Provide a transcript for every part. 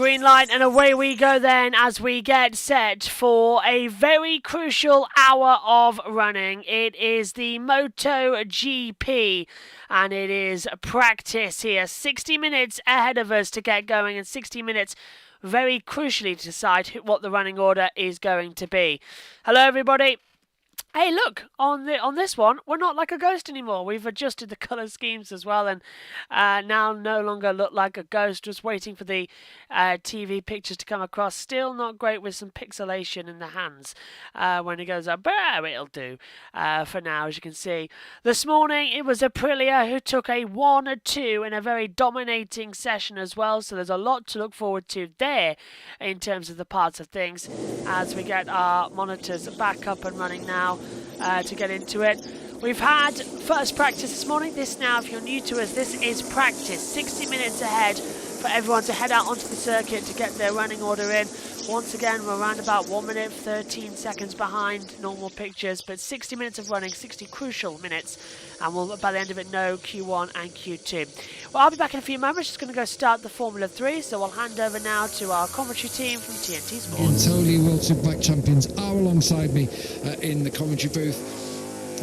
green light, and away we go then as we get set for a very crucial hour of running. It is the MotoGP, and it is practice here. 60 minutes ahead of us to get going, and 60 minutes very crucially to decide what the running order is going to be. Hello everybody. Hey, look, on this one, we're not like a ghost anymore. We've adjusted the colour schemes as well, and now no longer look like a ghost, just waiting for the TV pictures to come across. Still not great with some pixelation in the hands when it goes up, but it'll do for now, as you can see. This morning, it was Aprilia who took a 1-2 in a very dominating session as well, so there's a lot to look forward to there in terms of the parts of things as we get our monitors back up and running now. To get into it. We've had first practice this morning. This now, if you're new to us, this is practice. 60 minutes ahead for everyone to head out onto the circuit to get their running order in. Once again, we're around about 1 minute, 13 seconds behind normal pictures, but 60 minutes of running, 60 crucial minutes, and we'll, by the end of it, know Q1 and Q2. Well, I'll be back in a few moments. Just going to go start the Formula 3, so I'll hand over now to our commentary team from TNT Sports. Totally World Superbike champions are alongside me in the commentary booth.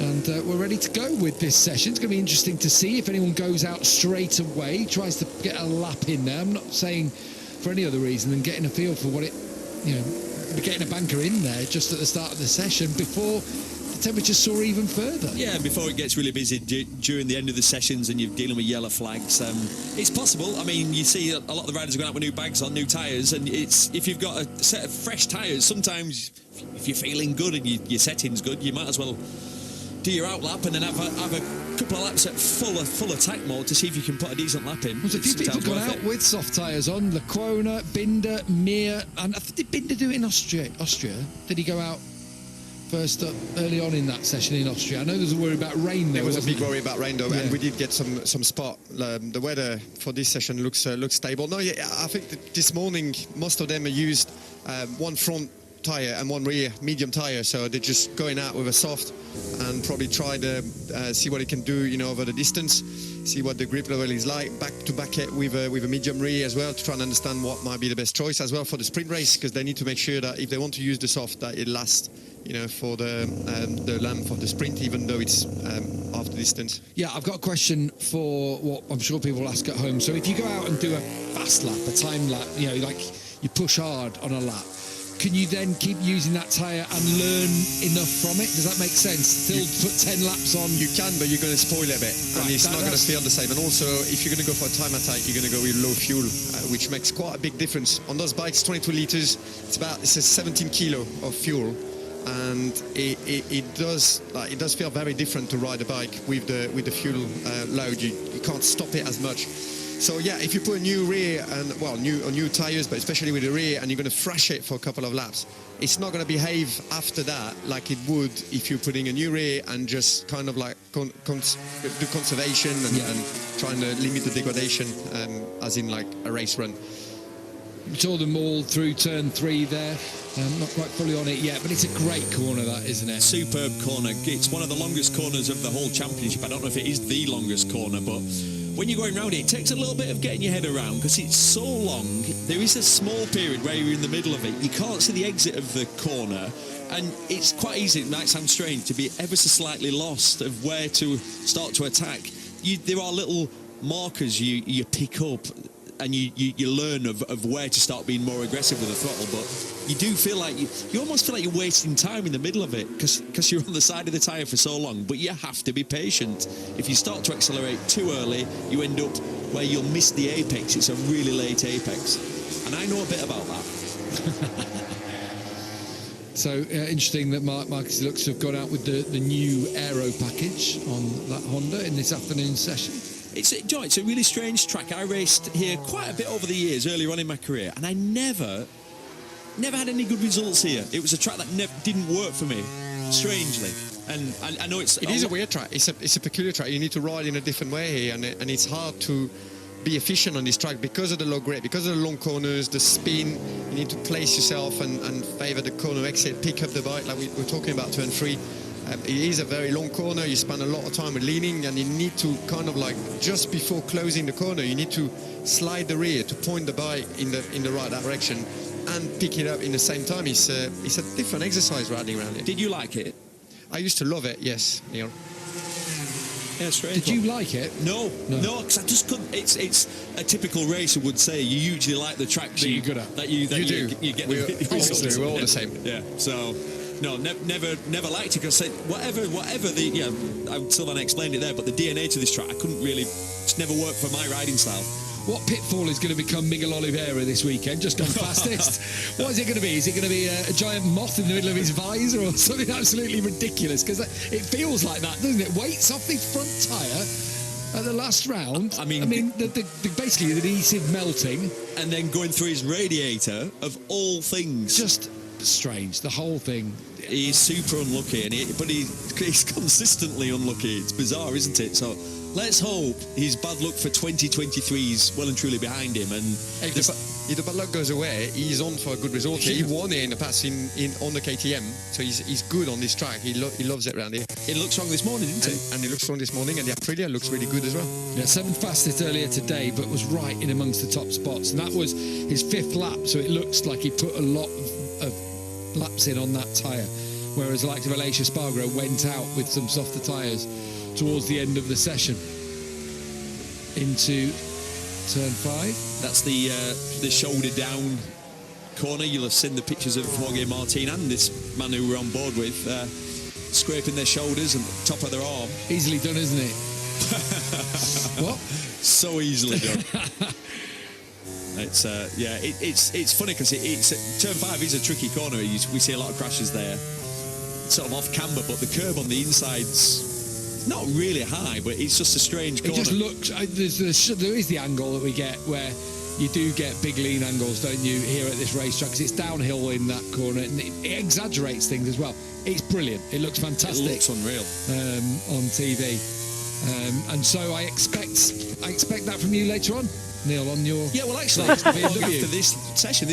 And we're ready to go with this session. It's going to be interesting to see if anyone goes out straight away, tries to get a lap in there. I'm not saying for any other reason than getting a feel for what it, getting a banker in there just at the start of the session before the temperature soar even further. Yeah, before it gets really busy during the end of the sessions and you're dealing with yellow flags. It's possible. I mean, you see a lot of the riders are going out with new bags on, new tyres, and if you've got a set of fresh tyres, sometimes if you're feeling good and your setting's good, you might as well do your out lap and then have a couple of laps at full attack mode to see if you can put a decent lap in. There's a few people got out with soft tyres on. Lecona, Binder, Mir, and did Binder do it in Austria? Did he go out first up early on in that session in Austria? I know there's a worry about rain though. There was a big worry about rain though, and we did get some spot. The weather for this session looks stable. No, yeah, I think that this morning most of them used one front tyre and one rear medium tyre, so they're just going out with a soft and probably try to see what it can do, over the distance, see what the grip level is like, back to back it with a medium rear as well, to try and understand what might be the best choice as well for the sprint race, because they need to make sure that if they want to use the soft, that it lasts for the length of the sprint, even though it's half the distance. Yeah, I've got a question for what I'm sure people will ask at home. So if you go out and do a fast lap, a time lap, like you push hard on a lap, can you then keep using that tyre and learn enough from it? Does that make sense? Still put 10 laps on? You can, but you're going to spoil it a bit. Right, and it's not going to feel the same. And also, if you're going to go for a time attack, you're going to go with low fuel, which makes quite a big difference. On those bikes, 22 litres, it's a 17 kilo of fuel. And it does feel very different to ride a bike with the fuel load. You can't stop it as much. So yeah, if you put a new rear and new tyres, but especially with the rear, and you're going to thrash it for a couple of laps, it's not going to behave after that like it would if you're putting a new rear and just kind of like do conservation and trying to limit the degradation, as in like a race run. We saw them all through turn 3 there. Not quite fully on it yet, but it's a great corner, that, isn't it? Superb corner. It's one of the longest corners of the whole championship. I don't know if it is the longest corner, but when you're going round it takes a little bit of getting your head around because it's so long. There is a small period where you're in the middle of it. You can't see the exit of the corner, and it's quite easy, it might sound strange, to be ever so slightly lost of where to start to attack. There are little markers you pick up, and you learn of where to start being more aggressive with the throttle, but you do feel like you almost feel like you're wasting time in the middle of it because you're on the side of the tyre for so long. But you have to be patient. If you start to accelerate too early, you end up where you'll miss the apex. It's a really late apex, and I know a bit about that. So interesting that Marcus looks to have gone out with the new aero package on that Honda in this afternoon session. It's a really strange track. I raced here quite a bit over the years, earlier on in my career, and I never had any good results here. It was a track that didn't work for me, strangely. And I know it is a weird track. It's a peculiar track. You need to ride in a different way here, and it's hard to be efficient on this track because of the low grip, because of the long corners, the spin. You need to place yourself and favour the corner exit, pick up the bike like we're talking about turn 3. It is a very long corner. You spend a lot of time with leaning, and you need to kind of like just before closing the corner, you need to slide the rear to point the bike in the right direction and pick it up in the same time. It's a different exercise riding around it. Did you like it? I used to love it, yes, Neil. Yeah, strange. Did you like it? No, because I just couldn't. It's a typical racer would say. You usually like the track That you're good at. that you do. You get We're the all results. we're all the same. Yeah. So. No, never liked it because whatever Sylvain explained it there, but the DNA to this track, I couldn't really. It's never worked for my riding style. What pitfall is going to become Miguel Oliveira this weekend? Just gone fastest. What is it going to be? Is it going to be a giant moth in the middle of his visor or something absolutely ridiculous? Because it feels like that, doesn't it? Weights off his front tyre at the last round. I mean, basically the adhesive melting. And then going through his radiator, of all things. Just strange, the whole thing. He's super unlucky, but he's consistently unlucky. It's bizarre, isn't it? So let's hope his bad luck for 2023 is well and truly behind him. And if the bad luck goes away, he's on for a good result. He won it in the past on the KTM, so he's good on this track. He loves it around here. It looked strong this morning, didn't it? And he looks strong this morning, and the Aprilia looks really good as well. Yeah, 7th fastest earlier today, but was right in amongst the top spots, and that was his 5th lap. So it looks like he put a lot of laps in on that tyre, whereas the likes of Aleix Espargaro went out with some softer tyres towards the end of the session into turn 5. That's the shoulder down corner. You'll have seen the pictures of Jorge Martin and this man who we're on board with scraping their shoulders and the top of their arm. Easily done, isn't it? What? So easily done. It's funny because turn 5 is a tricky corner. We see a lot of crashes there, sort of off camber, but the curb on the inside's not really high, but it's just a strange corner. It just looks. There is the angle that we get where you do get big lean angles, don't you, here at this racetrack? Because it's downhill in that corner, and it exaggerates things as well. It's brilliant. It looks fantastic. It looks unreal on TV, and so I expect that from you later on, Neil, on your... Yeah, well, actually, after this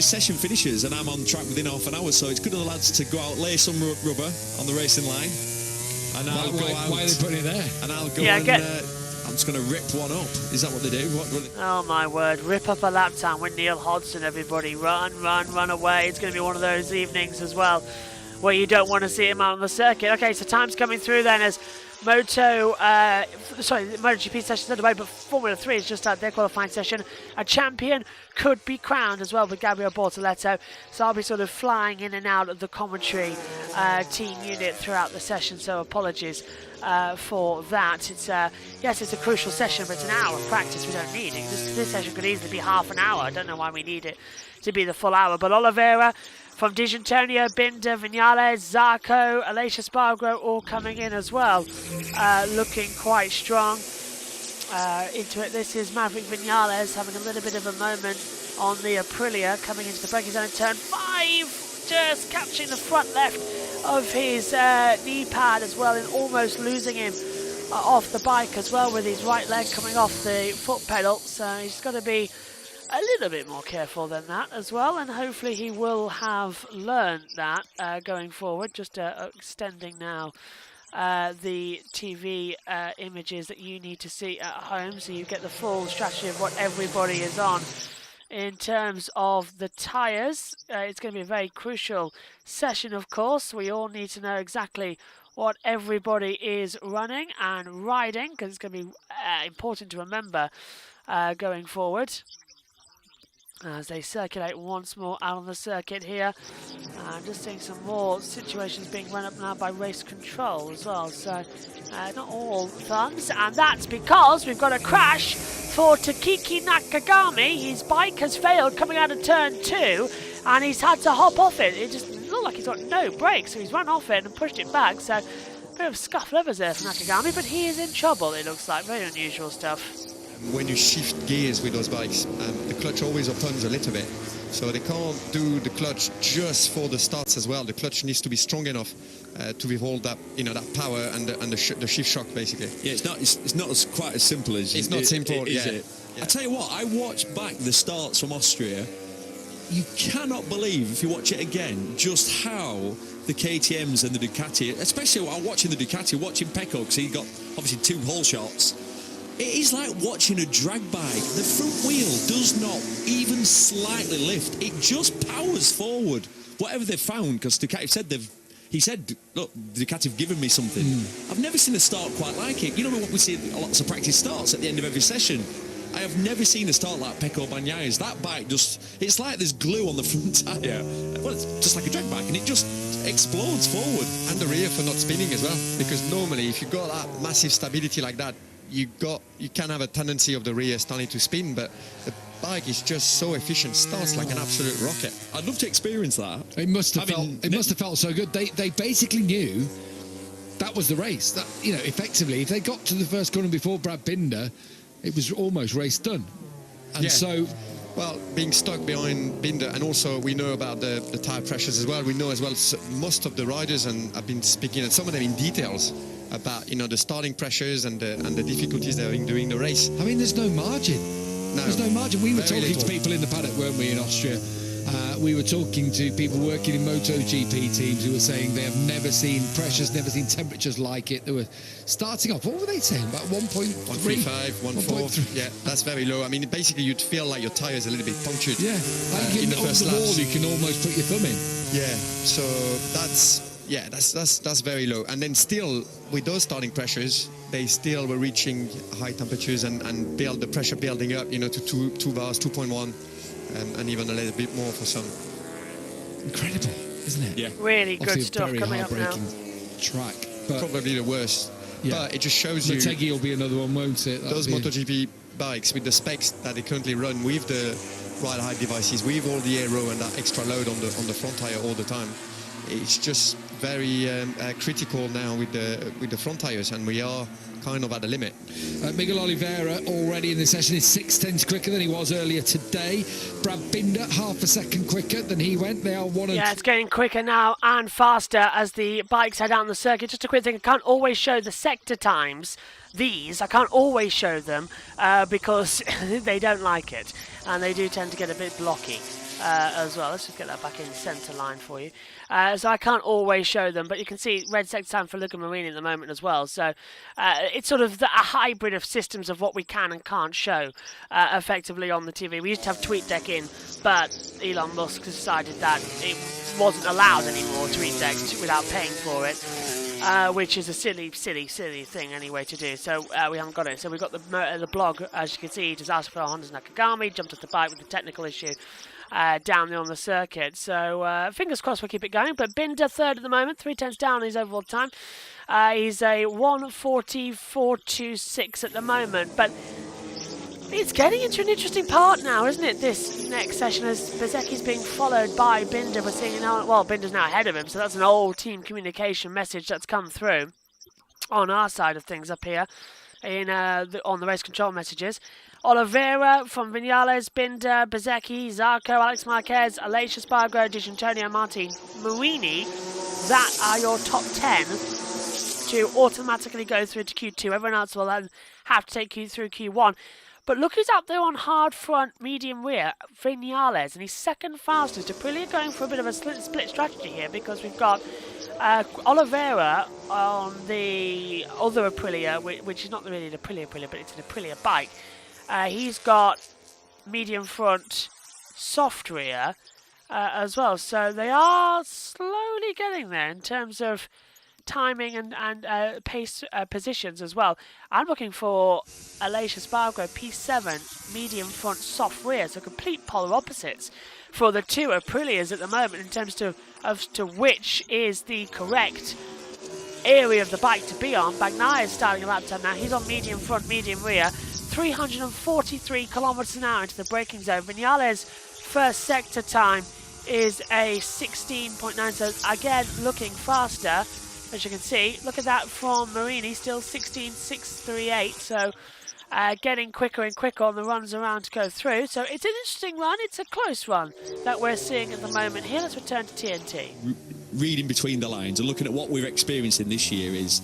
session finishes and I'm on track within half an hour, so it's good of the lads to go out, lay some rubber on the racing line, and I'll go out... Why are they putting it there? And I'll go I'm just going to rip one up. Is that what they do? Oh, my word. Rip up a lap time with Neil Hodgson, everybody. Run away. It's going to be one of those evenings as well where you don't want to see him out on the circuit. Okay, so time's coming through then as the MotoGP session's underway, but Formula 3 is just at their qualifying session. A champion could be crowned as well with Gabriel Bortoleto, so I'll be sort of flying in and out of the commentary team unit throughout the session, so apologies for that. It's it's a crucial session, but it's an hour of practice we don't need. This session could easily be half an hour. I don't know why we need it to be the full hour, but Oliveira from Di Giannantonio, Binder, Viñales, Zarco, Aleix Espargaro all coming in as well, looking quite strong into it. This is Maverick Viñales having a little bit of a moment on the Aprilia, coming into the braking zone in turn 5, just catching the front left of his knee pad as well, and almost losing him off the bike as well, with his right leg coming off the foot pedal. So he's got to be a little bit more careful than that as well, and hopefully he will have learned that going forward. Just extending now the TV images that you need to see at home, so you get the full strategy of what everybody is on. In terms of the tyres, it's going to be a very crucial session, of course. We all need to know exactly what everybody is running and riding, because it's going to be important to remember going forward as they circulate once more out on the circuit here. Just seeing some more situations being run up now by race control as well, so not all thumbs, and that's because we've got a crash for Takiki Nakagami. His bike has failed coming out of turn 2 and he's had to hop off it. It just looked like he's got no brakes, so he's run off it and pushed it back, so a bit of scuff levers there for Nakagami, but he is in trouble, it looks like. Very unusual stuff. When you shift gears with those bikes, the clutch always opens a little bit, so they can't do the clutch just for the starts as well. The clutch needs to be strong enough to withhold that, that power and the shift shock, basically. Yeah, it's not quite as simple as it's not simple, is it? I tell you what, I watched back the starts from Austria. You cannot believe, if you watch it again, just how the KTMs and the Ducati, especially while watching the Ducati, watching Pecco, because he got obviously 2 whole shots. It is like watching a drag bike. The front wheel does not even slightly lift. It just powers forward. Whatever they've found, because Ducati said he said, look, Ducati have given me something. I've never seen a start quite like it. You know what we see lots of practice starts at the end of every session? I have never seen a start like Pecco Bagnaglia's. That bike it's like there's glue on the front tyre. Well, it's just like a drag bike, and it just explodes forward. And the rear for not spinning as well, because normally if you've got that massive stability like that, you can have a tendency of the rear starting to spin, but the bike is just so efficient, starts like an absolute rocket. I'd love to experience that. It must have felt so good. They basically knew that was the race. That, you know, effectively, if they got to the first corner before Brad Binder, it was almost race done. And so, well, being stuck behind Binder, and also we know about the tire pressures as well. We know as well most of the riders, and I've been speaking to some of them in details about, you know, the starting pressures and the difficulties they're having during the race. I mean, there's no margin. No, there's no margin. We were talking little. to people in the paddock, weren't we, in Austria? We were talking to people working in MotoGP teams who were saying they have never seen pressures, never seen temperatures like it. They were starting off, what were they saying, about 1.3? 1.35, 1.4. Yeah, that's very low. I mean, basically you'd feel like your tyre's a little bit punctured. Yeah, like in the first wall laps. you can almost put your thumb in. Yeah, so that's very low. And then still, with those starting pressures, they still were reaching high temperatures and the pressure building up, you know, to 2 bars, 2.1. And even a little bit more for some. Incredible, isn't it? Yeah. Really good Obviously stuff a very coming up now. heartbreaking track. But Probably the worst. Yeah. But it just shows you Motegi will be another one, won't it? those MotoGP bikes with the specs that they currently run with the ride height devices, with all the aero and that extra load on the front tire all the time. It's just very critical now with the front tires, and we are kind of at the limit. Miguel Oliveira already in the session is 6/10 quicker than he was earlier today. Brad Binder half a second quicker than he went. They are one Yeah, it's getting quicker now and faster as the bikes head out on the circuit. Just a quick thing, I can't always show the sector times. I can't always show them because they don't like it, and they do tend to get a bit blocky as well. Let's just get that back in centre line for you. So I can't always show them, but you can see red sector time for Luca Marini at the moment as well. So it's sort of a hybrid of systems of what we can and can't show effectively on the TV. We used to have TweetDeck in, but Elon Musk decided that it wasn't allowed anymore, TweetDeck, without paying for it. Which is a silly thing anyway to do. So we haven't got it. So we've got the blog, as you can see, just asked for Honda's Nakagami, jumped off the bike with the technical issue down there on the circuit. So fingers crossed we'll keep it going. But Binder third at the moment, 3/10 down his overall time. He's a 1:44.26 at the moment. But it's getting into an interesting part now, isn't it? This next session, as Bezzecchi's being followed by Binder. We're seeing now, well, Binder's now ahead of him, so that's an old team communication message that's come through on our side of things up here in on the race control messages. Oliveira from Vinales, Binder, Bezzecchi, Zarco, Alex Marquez, Aleix Espargaro, Di Antonio, Martin Marini. That are your top 10 to automatically go through to Q2. Everyone else will then have to take you through Q1. But look who's up there on hard front, medium rear, Vinales, and he's second fastest. Aprilia going for a bit of a split strategy here, because we've got Oliveira on the other Aprilia, which is not really an Aprilia, but it's an Aprilia bike. He's got medium front, soft rear as well. So they are slowly getting there in terms of timing and pace positions as well. I'm looking for Aleix Espargaro P7 medium front soft rear, so complete polar opposites for the two Aprilias at the moment in terms of to which is the correct area of the bike to be on. Bagnaia is starting a lap time now. He's on medium front, medium rear, 343 kilometers an hour into the braking zone. Vinales' first sector time is a 16.9, so again looking faster. As you can see, look at that from Marini, still 16.638, so getting quicker and quicker on the runs around to go through. So it's an interesting run, it's a close run that we're seeing at the moment here. Let's return to TNT. Reading between the lines and looking at what we're experiencing this year is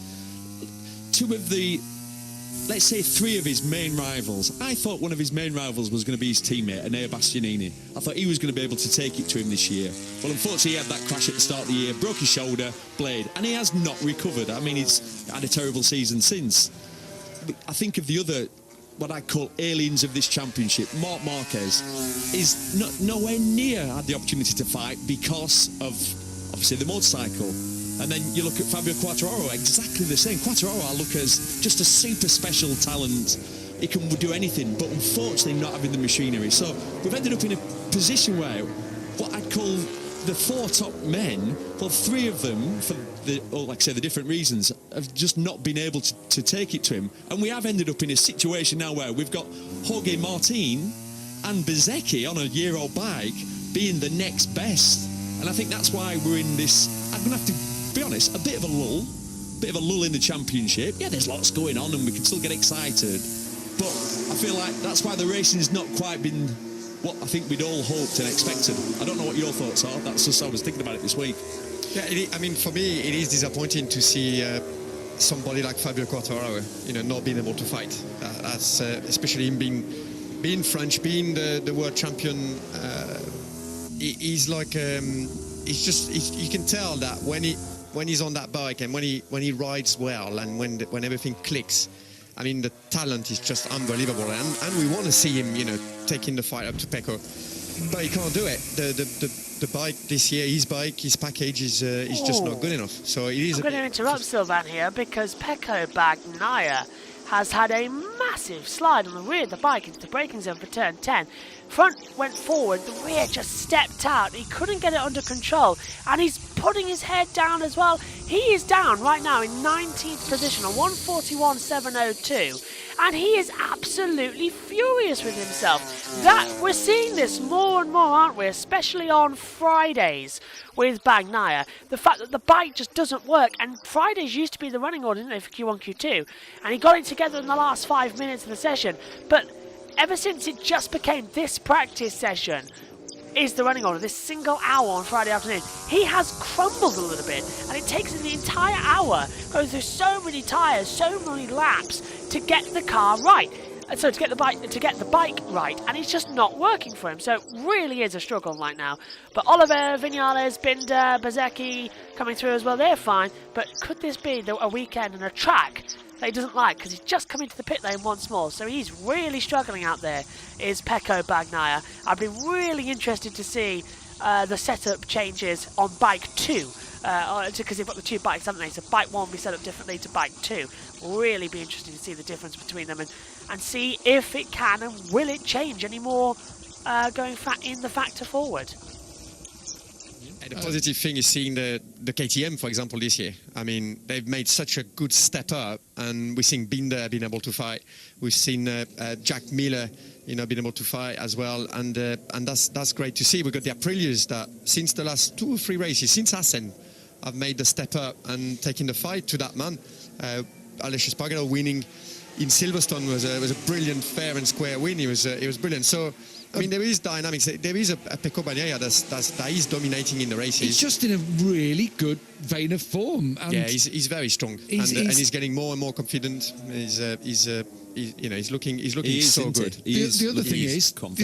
let's say three of his main rivals. I thought one of his main rivals was going to be his teammate, Enea Bastianini. I thought he was going to be able to take it to him this year. Well, unfortunately, he had that crash at the start of the year, broke his shoulder, blade, and he has not recovered. I mean, he's had a terrible season since. I think of the other what I call aliens of this championship. Marc Marquez is nowhere near had the opportunity to fight because of obviously the motorcycle. And then you look at Fabio Quartararo, exactly the same. Quartararo I look as just a super special talent. He can do anything, but unfortunately not having the machinery. So we've ended up in a position where what I'd call the 4 top men, well, 3 of them, for the, or like I say, the different reasons, have just not been able to take it to him. And we have ended up in a situation now where we've got Jorge Martin and Bezzecchi on a year-old bike being the next best. And I think that's why we're in this, I'm going to have to be honest, a bit of a lull in the championship. Yeah, there's lots going on and we can still get excited. But I feel like that's why the racing's not quite been what I think we'd all hoped and expected. I don't know what your thoughts are. That's just I was thinking about it this week. Yeah, I mean, for me, it is disappointing to see somebody like Fabio Quartararo, not being able to fight. Especially him being French, being the world champion. He's like, you can tell that when he's on that bike and when he rides well and when everything clicks. I mean, the talent is just unbelievable, and we want to see him, taking the fight up to Pecco, but he can't do it. The bike this year, his package is just not good enough. So it is. I'm going to interrupt Sylvain here because Pecco Bagnaia has had a massive slide on the rear of the bike into the braking zone for turn 10. Front went forward, the rear just stepped out. He couldn't get it under control, and he's putting his head down as well. He is down right now in 19th position on 141.702, and he is absolutely furious with himself. That we're seeing this more and more, aren't we? Especially on Fridays with Bagnaia. The fact that the bike just doesn't work, and Fridays used to be the running order, didn't they, for Q1, Q2, and he got it together in the last 5 minutes of the session, but ever since it just became this practice session is the running order, this single hour on Friday afternoon, he has crumbled a little bit, and it takes him the entire hour, going through so many tyres, so many laps to get the car right. So to get the bike right, and it's just not working for him. So it really is a struggle right now. But Oliver, Viñales, Binder, Bezzecchi coming through as well, they're fine. But could this be a weekend and a track that he doesn't like, because he's just come into the pit lane once more, so he's really struggling out there, is Pecco Bagnaia. I'd be really interested to see the setup changes on bike 2, because they've got the 2 bikes, haven't they? So bike 1 will be set up differently to bike 2. Really be interesting to see the difference between them and see if it can and will it change any more going in the factor forward. And the positive thing is seeing the KTM, for example, this year. I mean, they've made such a good step up, and we've seen Binder being able to fight. We've seen Jack Miller, being able to fight as well, and that's great to see. We've got the Aprilias that since the last 2 or 3 races, since Assen, have made the step up and taking the fight to that man. Aleix Espargaro winning in Silverstone was a brilliant, fair and square win. It was brilliant. So. I mean, there is dynamics. There is a Pecco Bagnaia that is dominating in the races. He's just in a really good vein of form. And yeah, he's very strong, and he's getting more and more confident. He's looking so good. The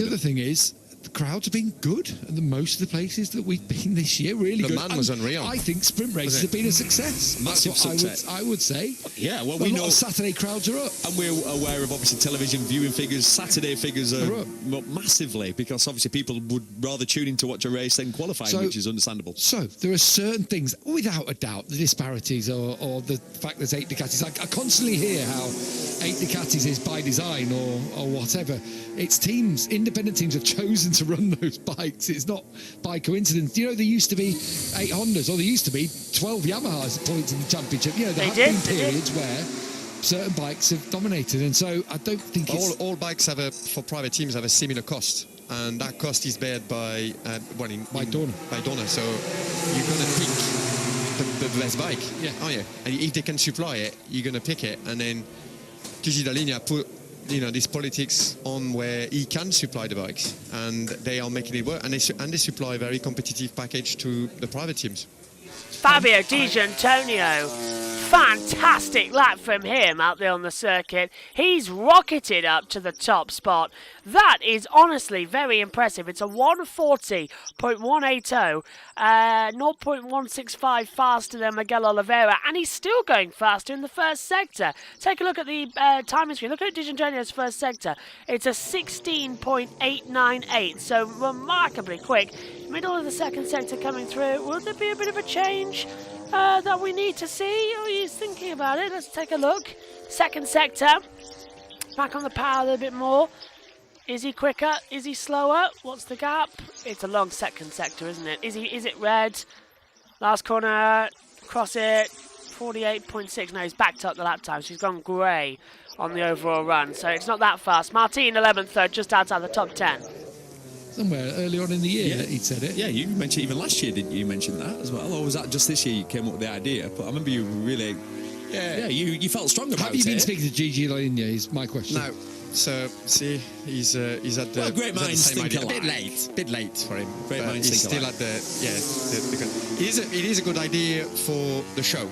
other thing is, the crowds have been good at most of the places that we've been this year. Really good. The man was unreal. I think sprint races have been a success. Massive success. I would say. Yeah, well, we know Saturday crowds are up, and we're aware of obviously television viewing figures. Saturday figures are up massively, because obviously people would rather tune in to watch a race than qualifying, which is understandable. So there are certain things, without a doubt, the disparities or the fact there's 8 Ducatis. I constantly hear how 8 Ducatis is by design or whatever. It's teams, independent teams have chosen to run those bikes. It's not by coincidence. There used to be 8 Hondas, or there used to be 12 Yamahas at points in the championship. There have been periods where certain bikes have dominated, and so I don't think all bikes for private teams have a similar cost, and that cost is bared by Dorna. So you're going to pick the best bike. Yeah. Oh yeah. And if they can supply it, you're going to pick it, and then Gigi Dall'Igna put this politics on where he can supply the bikes, and they are making it work, and they supply a very competitive package to the private teams. Fabio Di Giannantonio, fantastic lap from him out there on the circuit. He's rocketed up to the top spot. That is honestly very impressive. It's a 140.180, 0.165 faster than Miguel Oliveira, and he's still going faster in the first sector. Take a look at the timing screen. Look at Dijantonio's first sector. It's a 16.898, so remarkably quick. Middle of the second sector coming through. Will there be a bit of a change that we need to see? Or are you thinking about it? Let's take a look. Second sector. Back on the power a little bit more. Is he quicker? Is he slower? What's the gap? It's a long second sector, isn't it? Is it red? Last corner. Cross it. 48.6. No, he's backed up the lap time, so he's gone grey on the overall run. So it's not that fast. Martin 11th, though, just outside the top 10. Somewhere early on in the year that he'd said it. Yeah, you mentioned even last year, didn't you mention that as well? Or was that just this year you came up with the idea? But I remember you really... Yeah, you felt strong about it. Have you been speaking to Gigi Linear is my question. No. So, see, he's at the... Well, great minds think alike. A bit late for him. Great minds he's think still alike. at the... Yeah, it is a good idea for the show.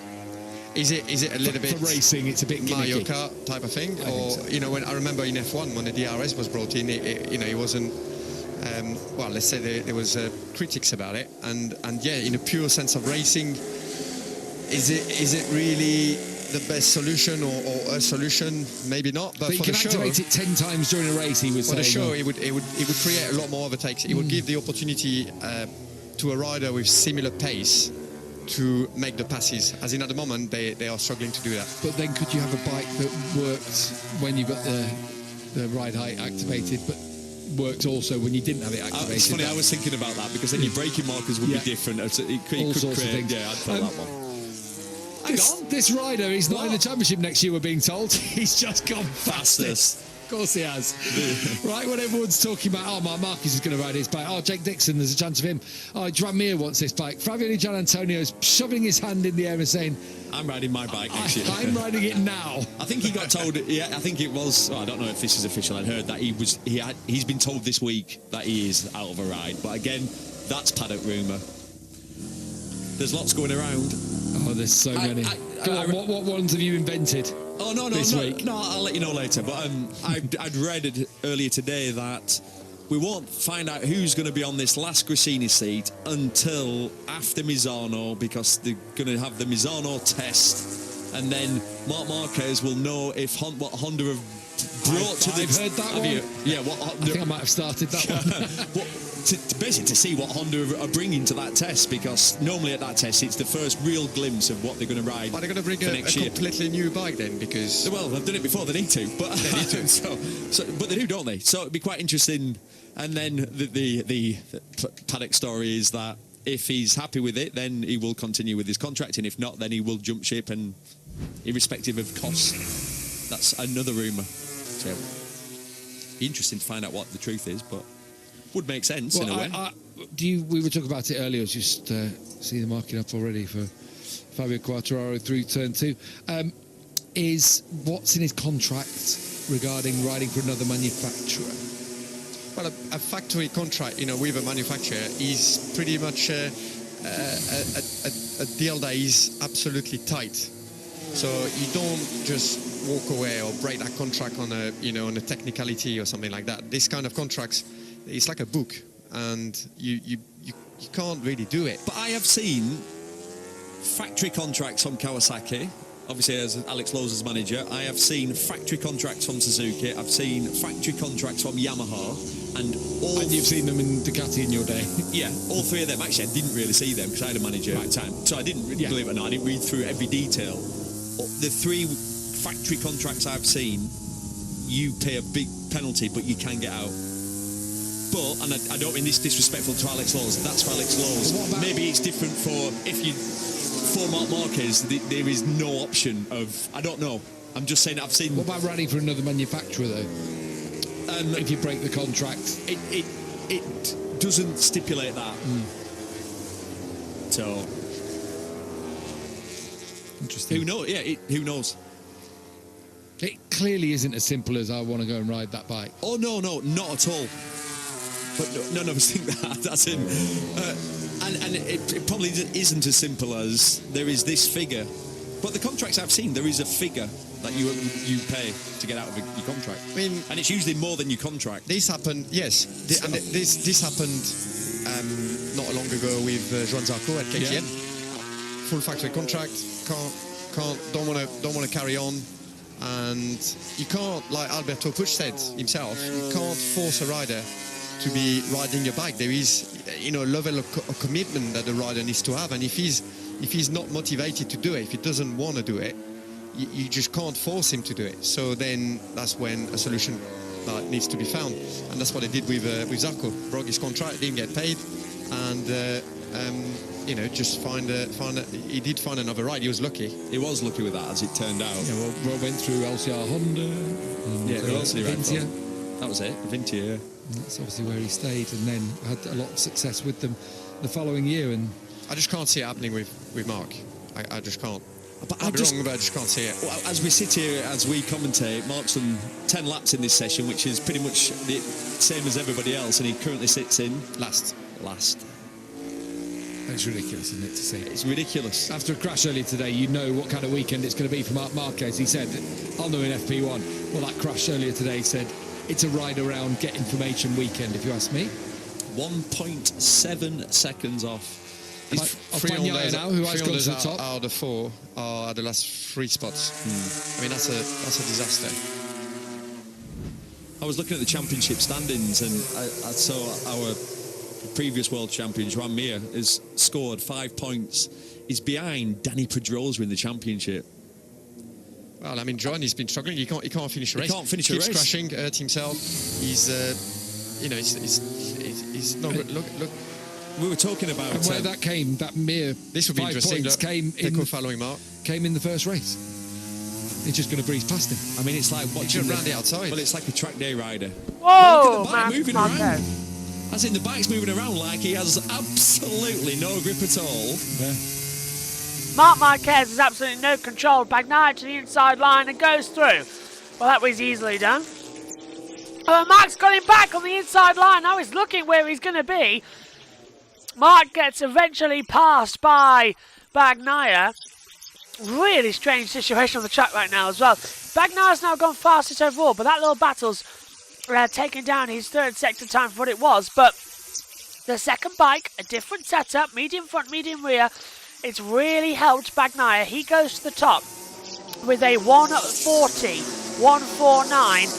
Is it a little bit... For racing, it's a bit Mario gimmicky. Kart type of thing? Or, so. when I remember in F1, when the DRS was brought in, it wasn't... well, let's say there was critics about it, and yeah, in a pure sense of racing, is it really the best solution or a solution? Maybe not. But you for can the show, activate it 10 times during a race. He was for saying. the show, it would create a lot more overtakes. It would give the opportunity to a rider with similar pace to make the passes. As in, at the moment, they are struggling to do that. But then, could you have a bike that worked when you got the ride height activated, but worked also when you didn't have it activated? It's funny, I was thinking about that because then your braking markers would be different. It could All sorts of create, things. yeah, I'd feel that one. This rider, he's not in the championship next year, we're being told. He's just gone Fastest. fastest. Of course he has. Right, when everyone's talking about, Mark Marquez is going to ride his bike. Jake Dixon, there's a chance of him. Joan Mir wants this bike. Fabio Di Giannantonio's shoving his hand in the air and saying, I'm riding my bike next year. I'm riding it now. I think he got told. Yeah, I think it was. I don't know if this is official. I'd heard that he's been told this week that he is out of a ride. But again, that's paddock rumour. There's lots going around. Oh, there's so many. Go on, what ones have you invented? Oh no, this week? No, I'll let you know later. But I'd read earlier today that we won't find out who's going to be on this last Grassini seat until after Misano, because they're going to have the Misano test, and then Marc Marquez will know if what Honda have brought to the... I've heard that one. Yeah, what I think I might have started that one. Basically to see what Honda are bringing to that test, because normally at that test it's the first real glimpse of what they're going to ride. Are they going to bring a completely new bike then? Because well, they've done it before, they need to, but they need to. but they do, don't they? So it'd be quite interesting. And then the paddock story is that if he's happy with it, then he will continue with his contract, and if not, then he will jump ship, and irrespective of costs. That's another rumour. So interesting to find out what the truth is, but would make sense in a way. We were talking about it earlier. I was just seeing the marking up already for Fabio Quartararo through turn 2. Is what's in his contract regarding riding for another manufacturer? Well, a factory contract, with a manufacturer is pretty much a deal that is absolutely tight. So you don't just walk away or break that contract on a technicality or something like that. This kind of contracts, it's like a book, and you can't really do it. But I have seen factory contracts from Kawasaki, obviously as Alex Lowes' manager. I have seen factory contracts from Suzuki. I've seen factory contracts from Yamaha, and you've seen them in Ducati in your day. Yeah, all three of them. Actually, I didn't really see them because I had a manager at the time, so I didn't believe it or not. I didn't read through every detail. The 3 factory contracts I've seen, you pay a big penalty, but you can get out. But, and I don't mean this disrespectful to Alex Lowes, that's for Alex Lowes. Maybe it's different for Marc Marquez, there is no option of, I don't know. I'm just saying I've seen... What about riding for another manufacturer, though? If you break the contract? It doesn't stipulate that. So... Interesting. Who knows? Yeah, who knows? It clearly isn't as simple as I want to go and ride that bike. Oh, no, not at all. But none of us think that. That's in. And it probably isn't as simple as there is this figure. But the contracts I've seen, there is a figure that you pay to get out of your contract. I mean, and it's usually more than your contract. This happened, yes. And this happened not long ago with Joan Zarco at KTM. Full factory contract, don't want to carry on, and you can't, like Alberto Puig said himself, you can't force a rider to be riding your bike. There is, a level of commitment that the rider needs to have, and if he's not motivated to do it, if he doesn't want to do it, you just can't force him to do it. So then that's when a solution needs to be found, and that's what they did with Zarco. Broke his contract, didn't get paid, and just he did find another ride. He was lucky. He was lucky with that, as it turned out. Yeah, well, went through LCR Honda. Who else did he ride for? Vintia. That was it, Vintia. Yeah. And that's obviously where he stayed, and then had a lot of success with them the following year. And I just can't see it happening with Mark. I just can't. But I'll be wrong, but I just can't see it. Well, as we sit here, as we commentate, Mark's done 10 laps in this session, which is pretty much the same as everybody else, and he currently sits in last. it's ridiculous, isn't it, to see? It's ridiculous. After a crash earlier today, you know what kind of weekend it's going to be for Marc Marquez. He said, I'll know in FP1. Well, that crash earlier today said, it's a ride around, get information weekend, if you ask me. 1.7 seconds off. Three Hondas now, who has gone to the top. Out of the 4 are the last 3 spots. I mean, that's a disaster. I was looking at the championship standings, and I saw our previous world champion, Joan Mir, has scored 5 points. He's behind Danny Pedrosa in the championship. Well, I mean, John, he's been struggling. He can't finish a race. He can't finish a race. Keeps crashing, hurt himself. He's not good. Look. We were talking about and where that came, that mere this would be 5 interesting. points Following Mark came in the first race. He's just going to breeze past him. I mean, it's like watching around the outside. Well, it's like a track day rider. Whoa, Look at the bike moving Marquez. around. As in, the bike's moving around like he has absolutely no grip at all. Yeah. Marc Marquez has absolutely no control. Bagnaia to the inside line and goes through. Well, that was easily done. Oh, Mark's got him back on the inside line. Now he's looking where he's going to be. Mark gets eventually passed by Bagnaia. Really strange situation on the track right now as well. Bagnaia's now gone fastest overall, but that little battle's taken down his third sector time for what it was. But the second bike, a different setup, medium front, medium rear. It's really helped Bagnaia. He goes to the top with a 140, 149.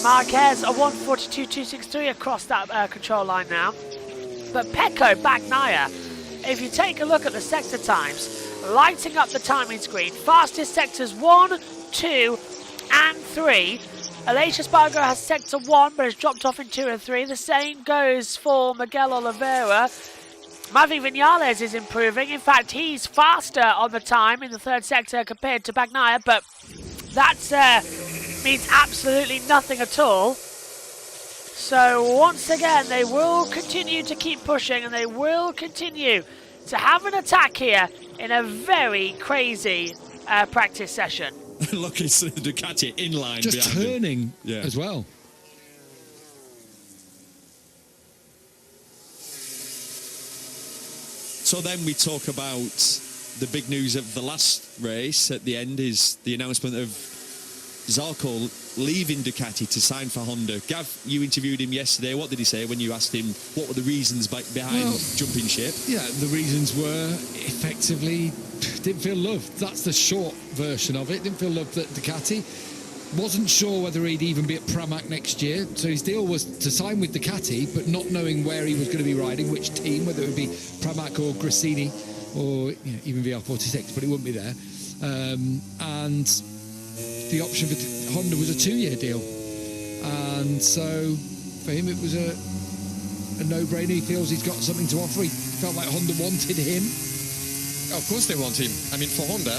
Marquez a 142.263 across that control line now. But Pecco Bagnaia, if you take a look at the sector times, lighting up the timing screen, fastest sectors 1, 2 and 3. Aleix Espargaro has sector 1 but has dropped off in 2 and 3. The same goes for Miguel Oliveira. Mavi Vinales is improving. In fact, he's faster on the time in the third sector compared to Bagnaia, but that means absolutely nothing at all. So once again, they will continue to keep pushing, and they will continue to have an attack here in a very crazy practice session. Look, it's the Ducati inline just turning as well. So then we talk about the big news of the last race at the end is the announcement of Zarco leaving Ducati to sign for Honda. Gav, you interviewed him yesterday. What did he say when you asked him what were the reasons behind jumping ship? Yeah, the reasons were effectively didn't feel loved. That's the short version of it. Didn't feel loved at Ducati. Wasn't sure whether he'd even be at Pramac next year. So his deal was to sign with Ducati, but not knowing where he was going to be riding, which team, whether it would be Pramac or Gresini or even VR46, but it wouldn't be there. And the option for Honda was a 2-year deal, and so for him it was a no-brainer. He feels he's got something to offer. He felt like Honda wanted him. Of course they want him. I mean, for Honda,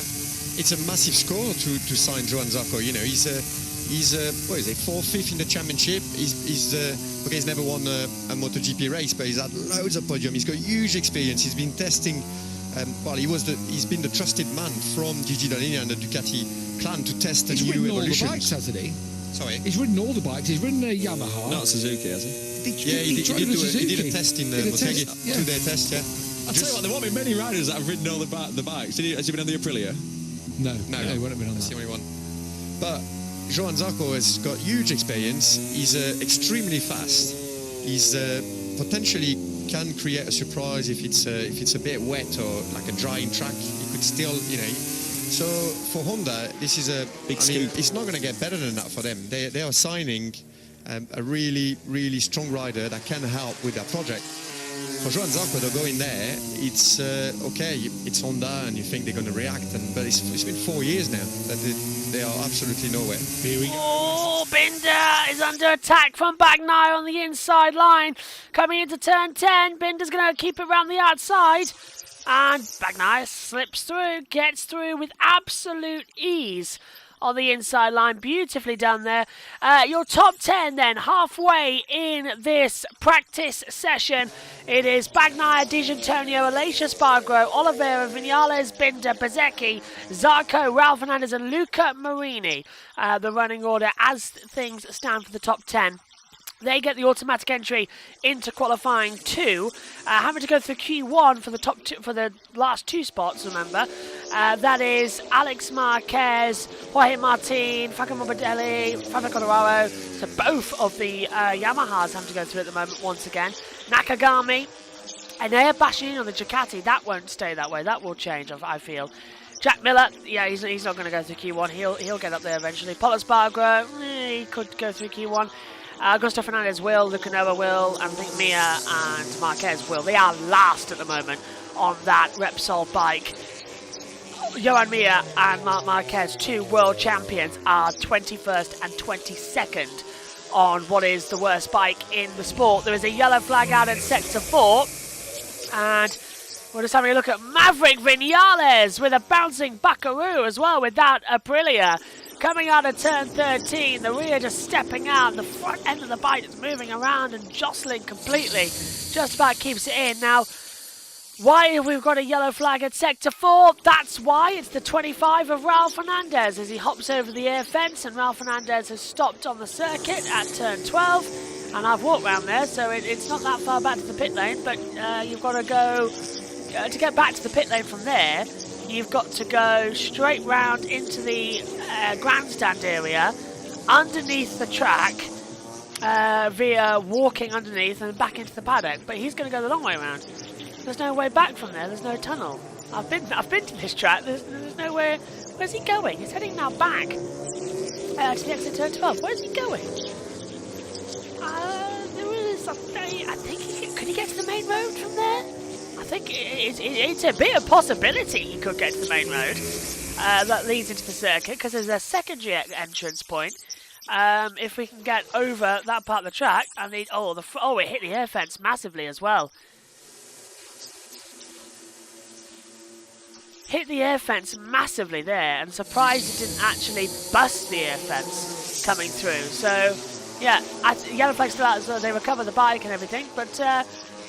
it's a massive score to sign Joan Zarco. You know, he's what is it, 4th, 5th in the championship. He's never won a MotoGP race, but he's had loads of podium. He's got huge experience. He's been testing. He's been the trusted man from Gigi Dall'Igna and the Ducati clan to test the new evolutions. He's ridden all the bikes, hasn't he? Sorry? He's ridden all the bikes. He's ridden a Yamaha. Not Suzuki, has he? He did a test in the Motegi. 2-day test, yeah. I'll tell you what, there won't be many riders that have ridden all the bikes. Has he been on the Aprilia? No, he won't have been on That's that. the only one. But Johan Zarco has got huge experience. He's extremely fast. He's potentially can create a surprise if it's a bit wet or like a drying track. He could still, So for Honda, this is a big scoop. It's not going to get better than that for them. They are signing a really, really strong rider that can help with their project. For Johan Zarco, they're going there. It's okay. It's Honda, and you think they're going to react, but it's been 4 years now that they are absolutely nowhere. Here we go. Oh, Binder is under attack from Bagnaia on the inside line. Coming into turn 10, Binder's going to keep it around the outside. And Bagnaia slips through, gets through with absolute ease on the inside line. Beautifully done there. Your top 10 then, halfway in this practice session. It is Bagnaia, Di Giannantonio, Aleix Espargaro, Oliveira, Vinales, Binder, Bezzecchi, Zarco, Ralph Fernandez and Luca Marini. The running order as things stand for the top 10. They get the automatic entry into qualifying 2, having to go through Q1 for the top 2, for the last 2 spots. Remember, that is Alex Marquez, Jorge Martin, Franco Morbidelli, Fabio Quartararo. So both of the Yamahas have to go through at the moment once again. Nakagami, and they are bashing in on the Ducati. That won't stay that way. That will change, I feel. Jack Miller, yeah, he's not going to go through Q1. He'll get up there eventually. Paul Espargaro, he could go through Q1. Augusto Fernandez will, Luca Noah will, and I think Mia and Marquez will. They are last at the moment on that Repsol bike. Johan Mir and Marc Marquez, 2 world champions, are 21st and 22nd on what is the worst bike in the sport. There is a yellow flag out in Sector 4, and we're just having a look at Maverick Vinales with a bouncing buckaroo as well with that Aprilia. Coming out of turn 13, the rear just stepping out, and the front end of the bike is moving around and jostling completely. Just about keeps it in. Now, why have we got a yellow flag at Sector 4? That's why. It's the 25 of Ralph Fernandez as he hops over the air fence, and Ralph Fernandez has stopped on the circuit at turn 12. And I've walked around there, so it's not that far back to the pit lane, but you've got to go, to get back to the pit lane from there, you've got to go straight round into the grandstand area, underneath the track, via walking underneath and back into the paddock. But he's going to go the long way around. There's no way back from there. There's no tunnel. I've been to this track. There's nowhere. Where's he going? He's heading now back to the exit turn 12. Where's he going? There is. I think could he get to the main road from there? I think it's a bit of possibility he could get to the main road that leads into the circuit, because there's a secondary entrance point. If we can get over that part of the track, and it hit the air fence massively as well. Hit the air fence massively there, and surprised it didn't actually bust the air fence coming through. So, yeah, yellow flag's still out, so they recover the bike and everything, but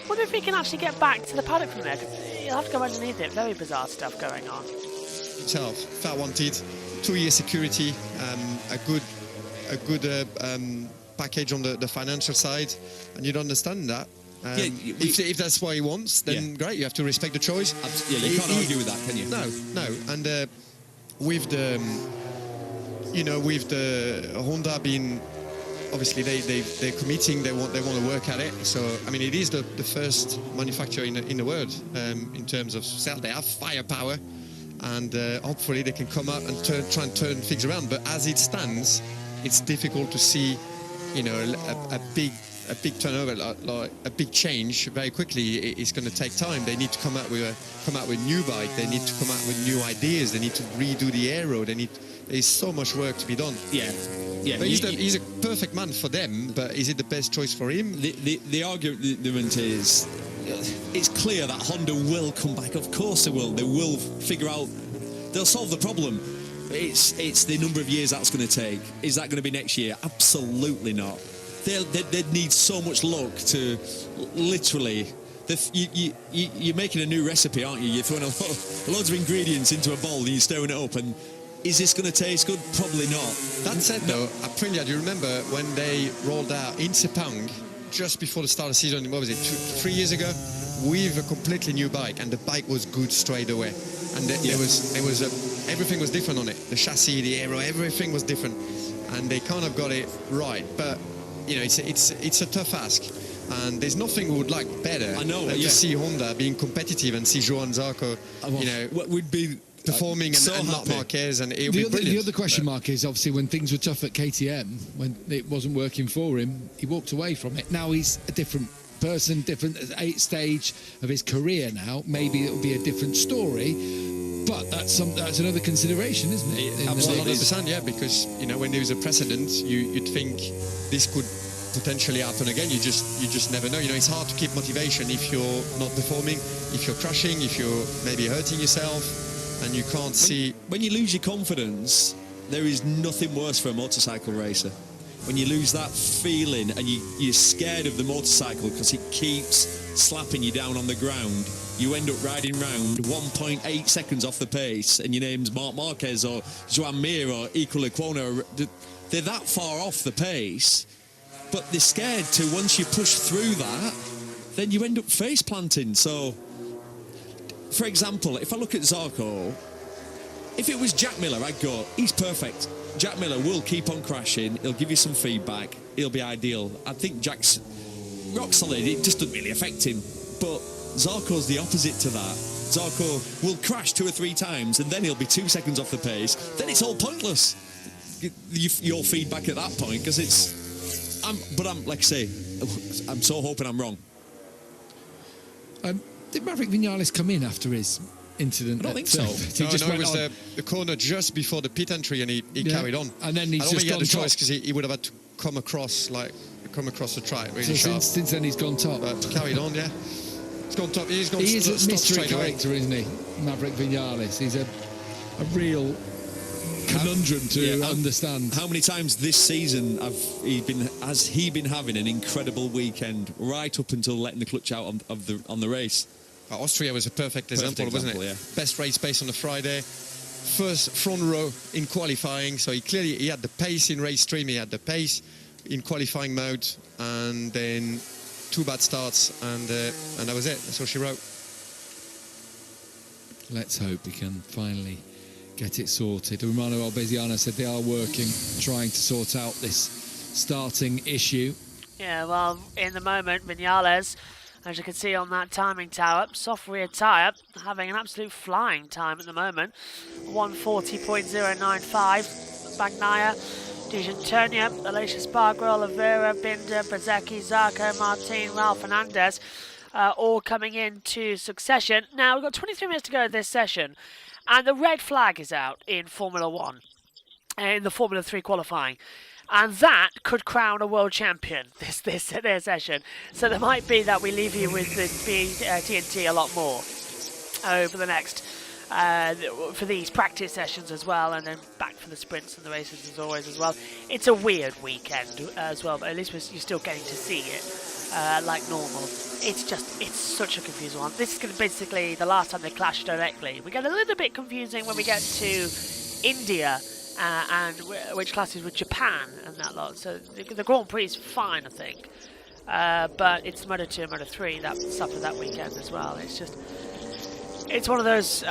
wonder if he can actually get back to the paddock from there, because he'll have to go underneath it. Very bizarre stuff going on. Himself, Fat wanted 2-year security, a good package on the financial side, and you'd understand that. If that's what he wants, then great. You have to respect the choice. Yeah, you can't argue with that, can you? No. And with the Honda being, obviously they're committing. They want to work at it. So I mean, it is the first manufacturer in the world in terms of sales. They have firepower, and hopefully they can come up and try and turn things around. But as it stands, it's difficult to see, a big turnover, like a big change very quickly. It's going to take time. They need to come out with new bike. They need to come out with new ideas. They need to redo the aero. There's so much work to be done. Yeah. But he's a perfect man for them. But is it the best choice for him? The argument is, it's clear that Honda will come back. Of course they will. They will figure out. They'll solve the problem. It's the number of years that's going to take. Is that going to be next year? Absolutely not. They'd need so much luck to literally. You're making a new recipe, aren't you? You're throwing loads of ingredients into a bowl and you're stirring it up. And is this going to taste good? Probably not. That said, though, Aprilia, do you remember when they rolled out in Sepang just before the start of the season, what was it, 3 years ago, with a completely new bike, and the bike was good straight away. And everything was different on it. The chassis, the aero, everything was different. And they kind of got it right. But, you know, it's a tough ask. And there's nothing we would like better than to see Honda being competitive and see Johan Zarco, you know, what would be performing and not Marquez, and it would be brilliant. The other question mark is obviously when things were tough at KTM, when it wasn't working for him, he walked away from it. Now he's a different person, different stage of his career now. Maybe it'll be a different story, but that's another consideration, isn't it? Absolutely, 100%, yeah, because, you know, when there's a precedent, you'd think this could potentially happen again. You just never know. You know, it's hard to keep motivation if you're not performing, if you're crashing, if you're maybe hurting yourself, and you can't see. When you lose your confidence, there is nothing worse for a motorcycle racer. When you lose that feeling and you're scared of the motorcycle because it keeps slapping you down on the ground, you end up riding round 1.8 seconds off the pace, and your name's Marc Marquez or Joan Mir or Iker Lecuona. They're that far off the pace, but they're scared to, once you push through that, then you end up face planting. So, for example, if I look at Zarco, if it was Jack Miller, I'd go, he's perfect. Jack Miller will keep on crashing. He'll give you some feedback. He'll be ideal. I think Jack's rock solid. It just doesn't really affect him. But Zarco's the opposite to that. Zarco will crash 2 or 3 times, and then he'll be 2 seconds off the pace. Then it's all pointless, your feedback at that point, because I'm like I say, I'm so hoping I'm wrong. Did Maverick Vinales come in after his incident? I don't think so. It was the corner just before the pit entry, and he carried on. And then he's I don't just think he had gone a choice, top. because he would have had to come across the track really So sharp. since then he's gone top. But carried on, yeah. He's gone top. He Is a mystery straight away. character, isn't he? Maverick Vinales. He's a real conundrum to understand. How many times this season has he been having an incredible weekend right up until letting the clutch out on the race? Austria was a perfect example, wasn't it? Yeah. Best race pace on the Friday, first front row in qualifying, so he had the pace in race stream, he had the pace in qualifying mode, and then 2 bad starts, and that was it. That's all she wrote. Let's hope we can finally get it sorted. Romano Albeziano said they are working, trying to sort out this starting issue. Yeah, well, in the moment, Vinales, as you can see on that timing tower, soft rear tyre, having an absolute flying time at the moment. 140.095. Bagnaia, Dijantonia, Alicia Spargo, Oliveira, Binder, Bezecchi, Zarco, Martin, Ralph Fernandez, all coming into succession. Now, we've got 23 minutes to go this session, and the red flag is out in Formula 1, in the Formula 3 qualifying. And that could crown a world champion this session. So there might be that we leave you with the TNT a lot more over the next for these practice sessions as well, and then back for the sprints and the races as always as well. It's a weird weekend as well, but at least you're still getting to see it like normal. It's such a confusing one. This is going to basically the last time they clash directly. We get a little bit confusing when we get to India. And which classes with Japan and that lot. So the Grand Prix is fine, I think. But it's Moto 2 and Moto 3 that suffer that weekend as well. It's one of those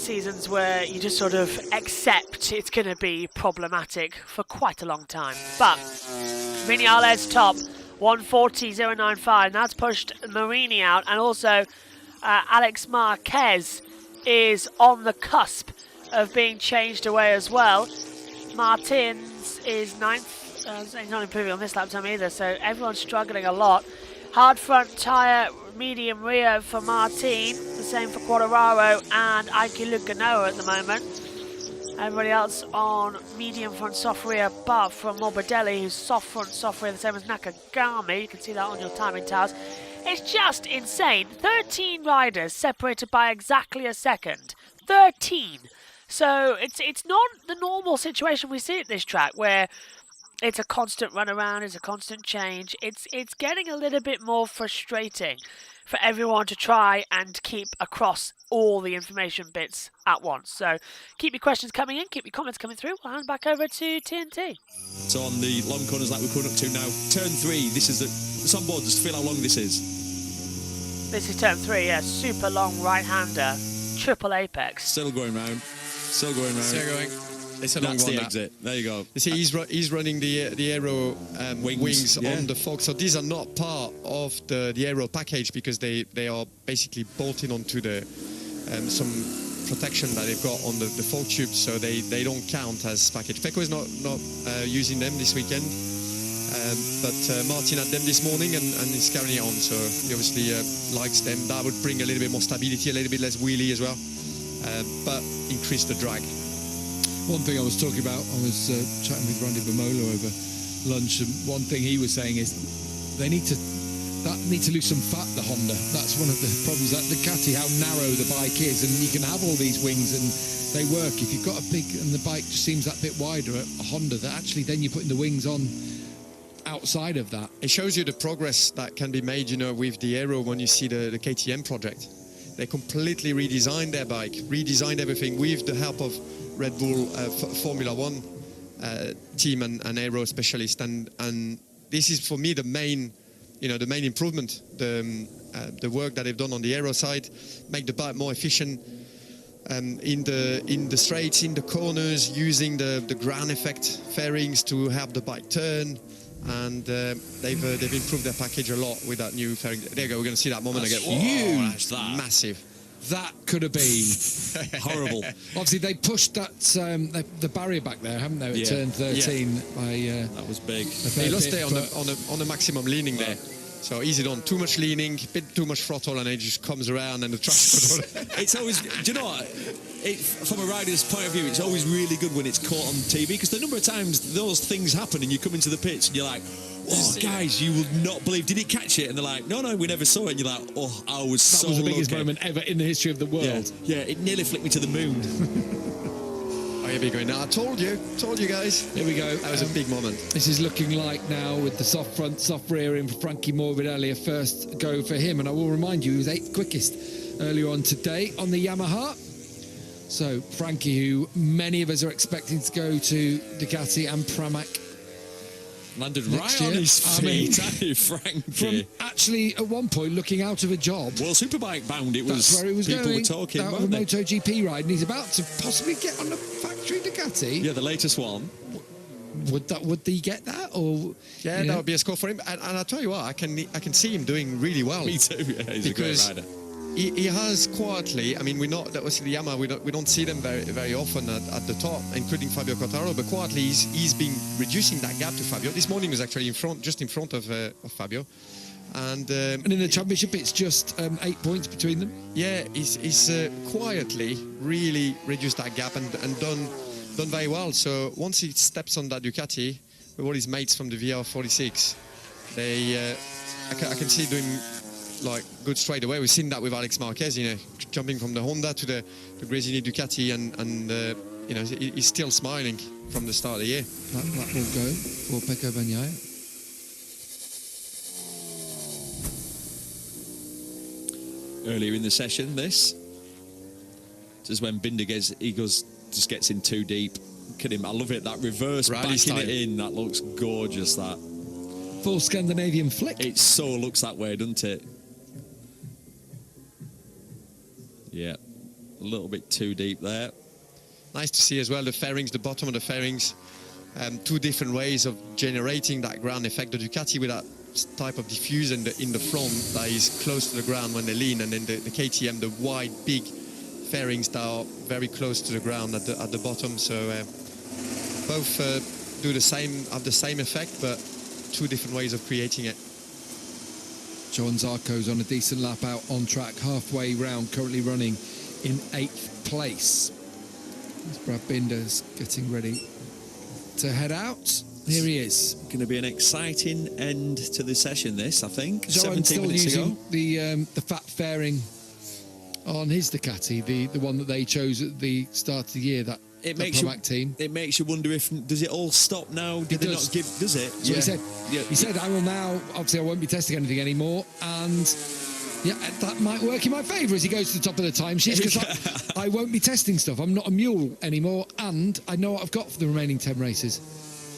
seasons where you just sort of accept it's going to be problematic for quite a long time. But Vinales top, 140.095. That's pushed Marini out. And also Alex Marquez is on the cusp of being changed away as well. Martins is 9th. He's not improving on this lap time either, so everyone's struggling a lot. Hard front tyre, medium rear for Martin, the same for Quartararo and Aiki Lugano at the moment. Everybody else on medium front soft rear, apart from Morbidelli, who's soft front soft rear, the same as Nakagami. You can see that on your timing towers. It's just insane. 13 riders separated by exactly a second. 13. So it's not the normal situation we see at this track where it's a constant run around, it's a constant change. It's getting a little bit more frustrating for everyone to try and keep across all the information bits at once. So keep your questions coming in, keep your comments coming through. We'll hand back over to TNT. So on the long corners like we're coming up to now, turn 3, this is it's on board, just feel how long this is. This is turn 3, yeah, super long right-hander, triple apex. Still going round, still going round. Still going. It's a long That's one. the exit. There you go. You see, he's running the aero wings yeah. on the fork. So these are not part of the aero package because they are basically bolted onto the some protection that they've got on the fork tube. So they don't count as package. Pecco is not using them this weekend, but Martin had them this morning and is carrying it on. So he obviously likes them. That would bring a little bit more stability, a little bit less wheelie as well, but increase the drag. One thing I was talking about, I was chatting with Randy Bamola over lunch, and one thing he was saying is they need to lose some fat, the Honda. That's one of the problems at the Ducati, how narrow the bike is, and you can have all these wings and they work. If you've got a big, and the bike just seems that bit wider, a Honda, that actually then you're putting the wings on outside of that. It shows you the progress that can be made, you know, with the aero when you see the KTM project. They completely redesigned their bike, redesigned everything with the help of Red Bull Formula One team and aero specialist, and this is for me the main improvement. The work that they've done on the aero side, make the bike more efficient in the straights, in the corners, using the ground effect fairings to help the bike turn, and they've improved their package a lot with that new fairing. There you go. We're going to see that moment again. Huge, massive. That could have been horrible. Obviously, they pushed that the barrier back there, haven't they? At turn 13. Yeah. That was big. They lost there on the maximum leaning there. So easy done. Too much leaning, bit too much throttle, and it just comes around and the traction. It's always, do you know what? From a rider's point of view, it's always really good when it's caught on TV, because the number of times those things happen and you come into the pits and you're like, oh, guys, you will not believe, did it catch it? And they're like, no, we never saw it. And you're like, oh, I was so lucky. That was the biggest moment ever in the history of the world. Yeah, it nearly flicked me to the moon. Oh, here we go. Now, I told you guys. Here we go. That was a big moment. This is looking like now with the soft front, soft rear in for Frankie Morbidelli, a first go for him. And I will remind you, he was 8th quickest earlier on today on the Yamaha. So Frankie, who many of us are expecting to go to Ducati and Pramac, landed next right year. on his feet, Frankie. From actually at one point looking out of a job. Well, Superbike bound it was. That's where he was people going. were talking, out of a MotoGP ride, and he's about to possibly get on a factory Ducati. Yeah, the latest one. Would he get that, or yeah, that would be a score for him. And I tell you what, I can see him doing really well. Me too. Yeah, he's a great rider. He has quietly. I mean, we know that obviously the Yamaha we don't see them very often at the top, including Fabio Quartararo. But quietly, he's been reducing that gap to Fabio. This morning was actually just in front of Fabio, and in the championship it's just 8 points between them. Yeah, he's quietly really reduced that gap and done very well. So once he steps on that Ducati with all his mates from the VR46, I can see doing like good straight away. We've seen that with Alex Marquez, you know, jumping from the Honda to the Gresini Ducati, and you know, he's still smiling from the start of the year. That will go for Pecco Bagnaia. Earlier in the session, this is when Binder just gets in too deep. Look at him, I love it, that reverse backing it in, that looks gorgeous, that. Full Scandinavian flick. It so looks that way, doesn't it? Yeah, a little bit too deep there. Nice to see as well the fairings, the bottom of the fairings. Two different ways of generating that ground effect. The Ducati with that type of diffuser in the front that is close to the ground when they lean, and then the KTM, the wide, big fairings that are very close to the ground at the bottom. So both do the same, have the same effect, but two different ways of creating it. Johan Zarco's on a decent lap out on track, halfway round, currently running in 8th place. As Brad Binder's getting ready to head out. Here he is. Going to be an exciting end to the session, this, I think. Johan 17 still minutes using ago. the fat fairing on his Ducati, the one that they chose at the start of the year, that Pramac team. It makes you wonder if, does it all stop now? Did they not give, does it? That's what he said. Yeah. He said, I will now, obviously I won't be testing anything anymore, and Yeah, that might work in my favour as he goes to the top of the timesheets, because I won't be testing stuff. I'm not a mule anymore, and I know what I've got for the remaining 10 races.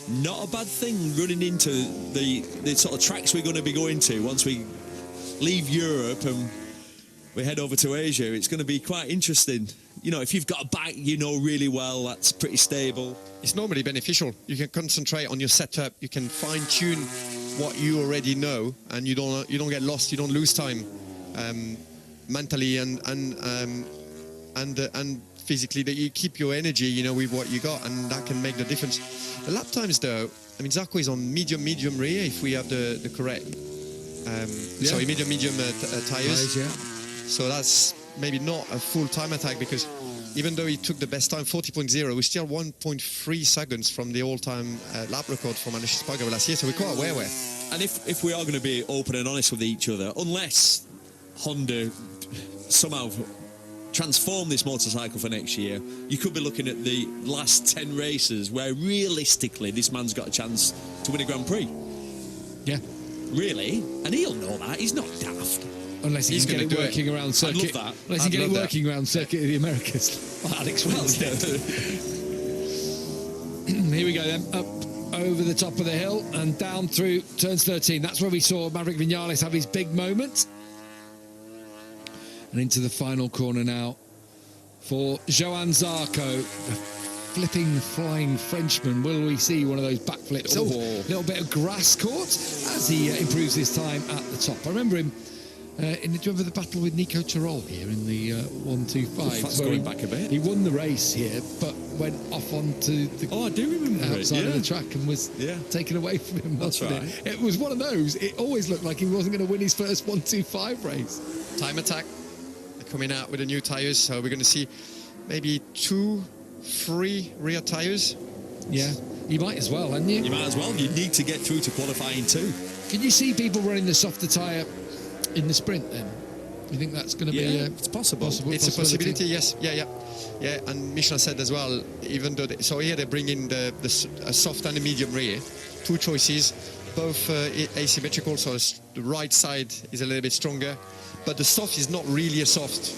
Not a bad thing running into the sort of tracks we're going to be going to once we leave Europe and we head over to Asia. It's going to be quite interesting. You know, if you've got a bike you know really well, that's pretty stable. It's normally beneficial. You can concentrate on your setup. You can fine-tune what you already know, and you don't get lost. You don't lose time mentally and physically. That you keep your energy, you know, with what you got, and that can make the difference. The lap times, though, I mean, Zarco is on medium rear if we have the correct. Sorry, medium tires. Yeah. So that's maybe not a full time attack, because even though he took the best time 40.0, we're still 1.3 seconds from the all-time lap record from Anish Spargo last year. So we're quite aware. And if we are going to be open and honest with each other, unless Honda somehow transform this motorcycle for next year, you could be looking at the last 10 races where realistically this man's got a chance to win a Grand Prix. Yeah. Really? And he'll know that. He's not daft. Unless he's going to get it working around circuit. I'd love that. Unless he get it working around circuit of the Americas. Well, Alex Wells did. Here we go then. Up over the top of the hill and down through turns 13. That's where we saw Maverick Vinales have his big moment. And into the final corner now for Johan Zarco, the flipping flying Frenchman. Will we see one of those backflips? Oh, a little bit of grass caught as he improves his time at the top. I remember him do you remember the battle with Nico Tirol here in the 125? That's going back a bit. He won the race here, but went off onto the I do remember outside of the track and was taken away from him. That's right. It was one of those. It always looked like he wasn't going to win his first 125 race. Time attack. They're coming out with the new tyres, so we're going to see maybe 2-3 rear tyres. Yeah, you might as well, hadn't you? You might as well. You need to get through to qualifying too. Can you see people running the softer tyre in the sprint then? You think that's going to be it's possible. It's a possibility, yes. Yeah, and Michelin said as well, even though so here they bring in a soft and a medium rear, two choices, both asymmetrical, so the right side is a little bit stronger, but the soft is not really a soft.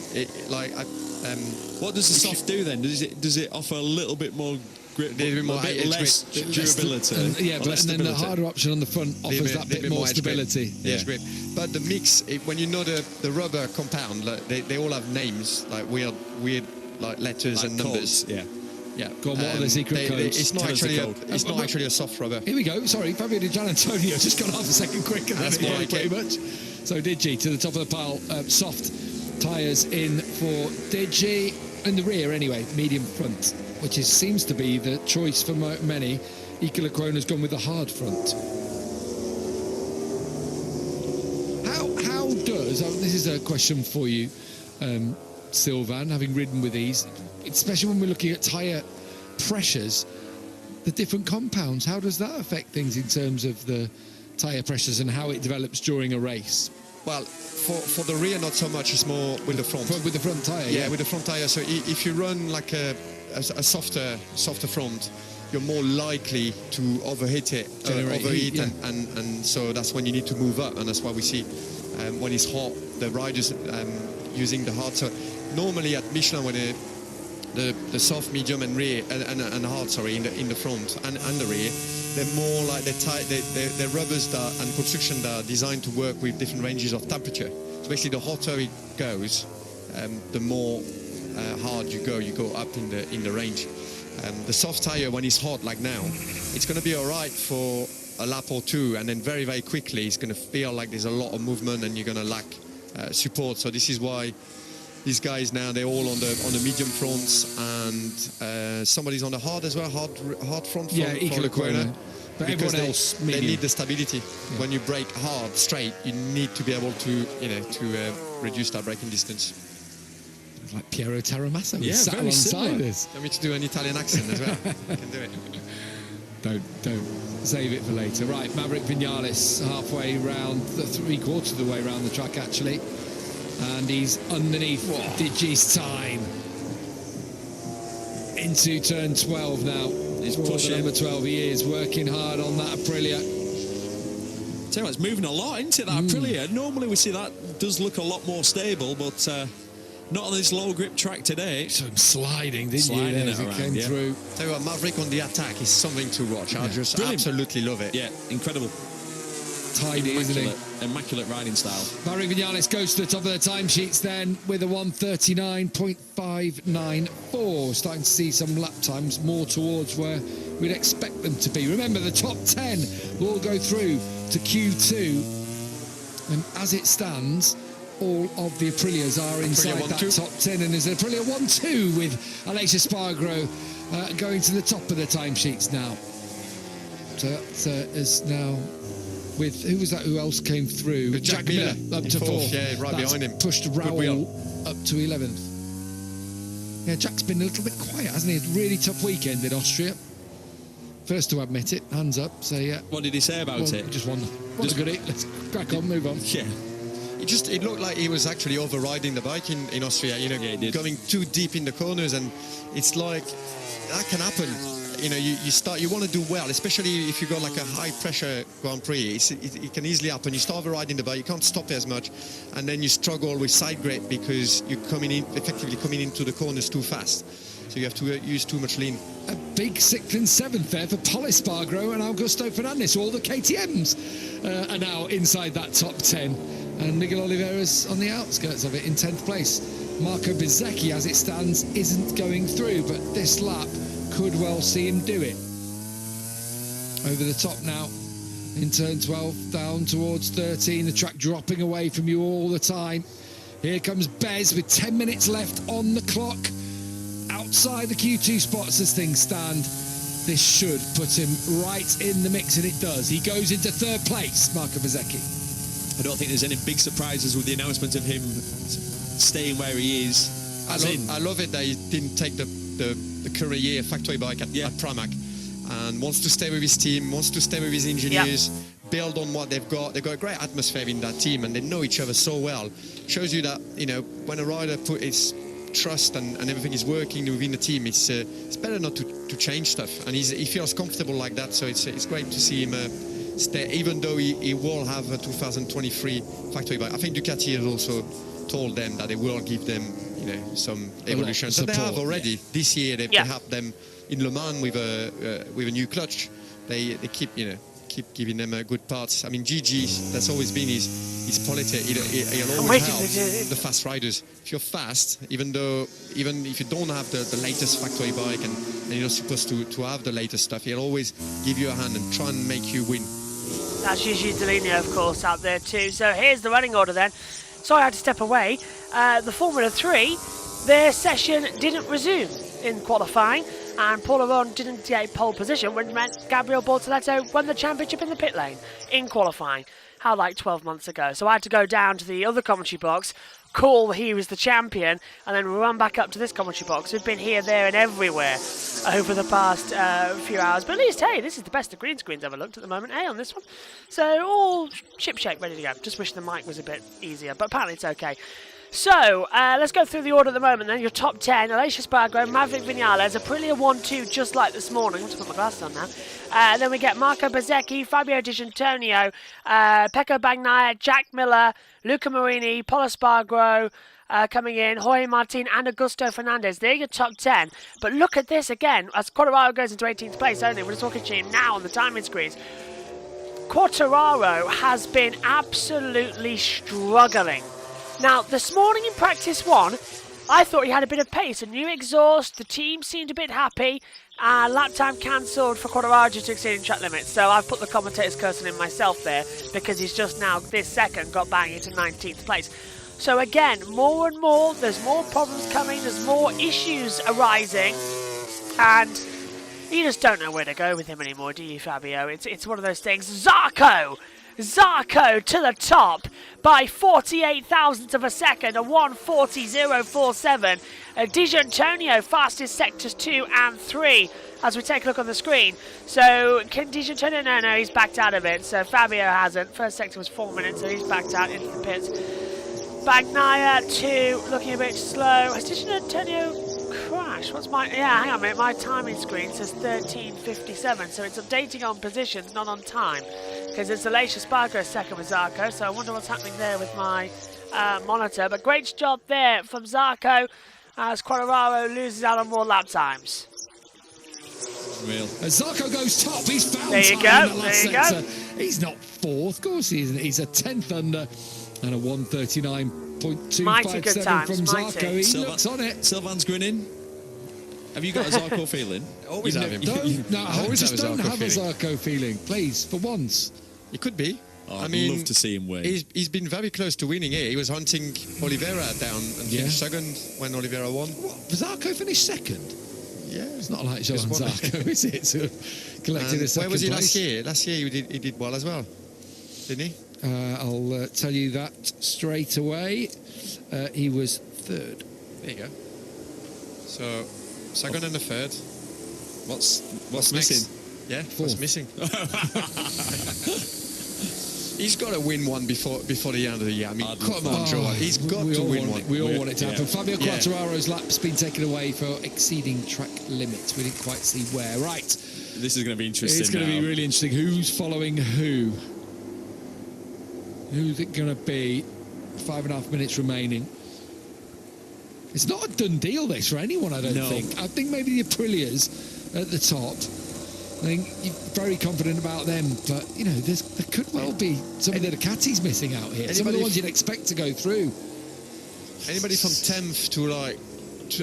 What does the soft do then? Does it offer a little bit more grip, less durability? And then the harder option on the front offers that bit more stability. Grip. But the mix, when you know the rubber compound, like, they all have names, like weird like letters and numbers. Codes, Yeah. Go on, what are the secret codes? It's not actually a soft rubber. Here we go. Sorry, Fabio Di Gianantonio just got half a second quicker than it pretty much. So Digi to the top of the pile. Soft tyres in for Digi. In the rear anyway, medium front, which seems to be the choice for many. Ike Lecrona's gone with the hard front. How does, this is a question for you, Sylvain, having ridden with these, especially when we're looking at tyre pressures, the different compounds, how does that affect things in terms of the tyre pressures and how it develops during a race? Well, for the rear, not so much. It's more with the front. With the front tyre, yeah, with the front tyre. So if you run like a softer front, you're more likely to overheat it, and so that's when you need to move up, and that's why we see when it's hot, the riders using the hard. So normally at Michelin, when the soft, medium, and rear and hard, in the front and the rear, they're more like they're rubbers and construction that are designed to work with different ranges of temperature. So basically, the hotter it goes, the more hard you go up in the range. The soft tire, when it's hot like now, it's going to be all right for a lap or two, and then very, very quickly it's going to feel like there's a lot of movement and you're going to lack support. So this is why these guys now, they're all on the medium fronts, and somebody's on the hard as well, hard front. Yeah, Ike Lecrona. But because everyone else, medium. They need the stability. Yeah. When you brake hard, straight, you need to be able to, reduce that braking distance. Like Piero Taramassa, sat alongside us. Want me to do an Italian accent as well? I can do it. Don't save it for later. Right, Maverick Vinales halfway round, three-quarters of the way around the track actually, and he's underneath Digi's time. Into turn 12 now. He's pushing. Number 12, he is working hard on that Aprilia. Tell you what, it's moving a lot into that Aprilia. Normally we see that does look a lot more stable, but not on this low grip track today. So sliding, didn't you, Sliding as it it around, came yeah. through. Tell you what, Maverick on the attack is something to watch. I just Brilliant. absolutely love it. Yeah, incredible. Tidy, isn't he? Immaculate riding style. Maverick Vinales goes to the top of the timesheets then with a 1:39.594. Starting to see some lap times more towards where we'd expect them to be. Remember, the top 10 will go through to Q2. And as it stands, all of the Aprilias are inside that top 10. And there's an Aprilia 1-2 with Aleix Espargaro going to the top of the timesheets now. So that is now... with, who was that? Who else came through? Jack Miller up in to fourth, 4th. yeah, right behind him. Pushed Raul up to 11th. Yeah, Jack's been a little bit quiet, hasn't he? A really tough weekend in Austria. First to admit it, hands up. So yeah. What did he say about it? Just won. Just good. Let's crack on, move on. Yeah. It looked like he was actually overriding the bike in Austria, you know, going too deep in the corners, and it's like that can happen. You know, you want to do well, especially if you got like a high pressure Grand Prix. It can easily happen. You start overriding the bike, you can't stop it as much, and then you struggle with side grip because you're effectively coming into the corners too fast. So you have to use too much lean. A big 6th and 7th there for Pol Espargaro and Augusto Fernandez. All the KTMs are now inside that top 10. And Miguel Oliveira's on the outskirts of it in 10th place. Marco Bezzecchi, as it stands, isn't going through, but this lap could well see him do it. Over the top now in turn 12, down towards 13, the track dropping away from you all the time. Here comes Bez with 10 minutes left on the clock. Outside the Q2 spots as things stand. This should put him right in the mix, and it does. He goes into 3rd place, Marco Bezzecchi. I don't think there's any big surprises with the announcement of him staying where he is. I love it that he didn't take the current year factory bike at Pramac, and wants to stay with his team, wants to stay with his engineers, build on what they've got. They've got a great atmosphere in that team, and they know each other so well. Shows you that, you know, when a rider put his trust and everything is working within the team, it's better not to change stuff, and he feels comfortable like that. So it's great to see him stay, even though he will have a 2023 factory bike. I think Ducati has also told them that they will give them, you know, some evolution. So they have already this year. They have them in Le Mans with a new clutch. They keep giving them good parts. I mean, Gigi, that's always been his policy. He'll always help the fast riders. If you're fast, even if you don't have the latest factory bike and you're not supposed to have the latest stuff, he'll always give you a hand and try and make you win. That's Gigi Dall'Igna, of course, out there too. So here's the running order then. Sorry I had to step away. The Formula 3, their session didn't resume in qualifying, and Paul Aron didn't get pole position, which meant Gabriel Bortoleto won the championship in the pit lane in qualifying. How like 12 months ago. So I had to go down to the other commentary box, call he was the champion, and then run back up to this commentary box. We've been here, there and everywhere over the past few hours. But at least, hey, this is the best the green screen's ever looked at the moment, on this one. So all shipshape, ready to go. Just wish the mic was a bit easier, but apparently it's okay. So, let's go through the order at the moment then. Your top 10, Aleix Espargaro, Maverick Vinales, Aprilia 1-2 just like this morning. I'm going to put my glasses on now. Then we get Marco Bezzecchi, Fabio Di Giannantonio, Pecco Bagnaia, Jack Miller, Luca Marini, Pol Espargaro coming in, Jorge Martin and Augusto Fernandez. They're your top 10. But look at this again, as Quartararo goes into 18th place only. We're just talking to him now on the timing screens. Quartararo has been absolutely struggling. Now, this morning in practice 1, I thought he had a bit of pace, a new exhaust, the team seemed a bit happy, lap time cancelled for Quartararo due to exceeding track limits. So I've put the commentator's cursing in myself there, because he's just now, this second, got bang into 19th place. So again, more and more, there's more problems coming, there's more issues arising, and you just don't know where to go with him anymore, do you, Fabio? It's one of those things. Zarco to the top by 48 thousandths of a second, a 1:40.047. Di Giannantonio fastest sectors 2 and 3 as we take a look on the screen. So can Di Giannantonio? No, he's backed out of it. So Fabio hasn't. First sector was 4 minutes, so he's backed out into the pits. Bagnaia 2, looking a bit slow. Has Di Giannantonio crashed? What's my... Yeah, hang on a minute. My timing screen says 13:57, so it's updating on positions, not on time. because it's Alicia Spargo second with Zarco, so I wonder what's happening there with my monitor. But great job there from Zarco as Quartararo loses out on more lap times. Real. As Zarco goes top, he's found There you time go, in the last there you sector. He's not fourth, of course he isn't. He's a 10th under and a 139.257 Mighty good times, from mighty. Zarco. He looks on it. Sylvan's grinning. Have you got a Zarco feeling? Always have him. No, I always just have a don't Zarco have a feeling. Zarco feeling, please, for once. It could be. Oh, I I'd mean, love to see him win. He's been very close to winning here. He was hunting Oliveira down and finished second when Oliveira won. What, Zarco finished second? Yeah. It's not like Johan Just won. Zarco, is it? To collected a second where was he place. last year? Last year he did well as well, didn't he? I'll tell you that straight away. He was third. There you go. So second and a third. What's next? missing? Yeah, Fourth. what's missing? He's got to win one before the end of the year. I mean, come on, Joel. He's got to win one. We all want it to happen. Fabio Yeah. Quartararo's lap's been taken away for exceeding track limits. We didn't quite see where. Right. This is going to be interesting. It's going to now. be really interesting. Who's following who? Who's it going to be? 5.5 minutes remaining. It's not a done deal, this, for anyone, I don't think. I think maybe the Aprilias at the top. I think you're very confident about them, but, you know, there could well be some of the Ducatis missing out here. Some of the ones you'd expect to go through. Anybody from 10th to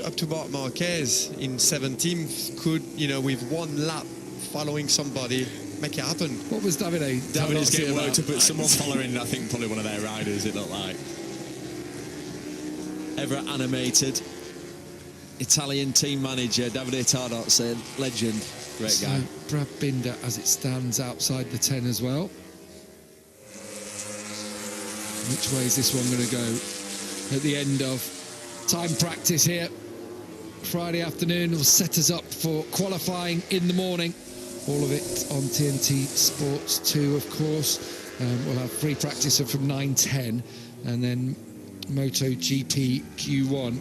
up to Marc Marquez in 17th could, you know, with one lap following somebody, make it happen. What was Davide? David is getting worked up about? at someone following, I think, probably one of their riders, it looked like. Ever animated Italian team manager, Davide Tardozzi, legend, great guy. Brad Binder, as it stands, outside the 10 as well. Which way is this one going to go? At the end of time practice here, Friday afternoon, will set us up for qualifying in the morning. All of it on TNT Sports 2, of course. We'll have free practice from 9:10, and then MotoGP Q1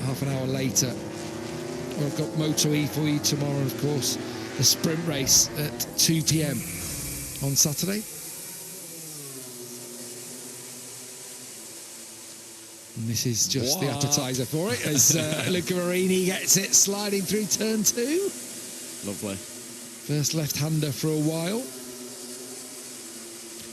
half an hour later. We've got Moto E for you tomorrow, of course. The sprint race at 2 p.m. on Saturday. And this is just the appetizer for it as Luca Marini gets it sliding through turn 2. Lovely. First left-hander for a while.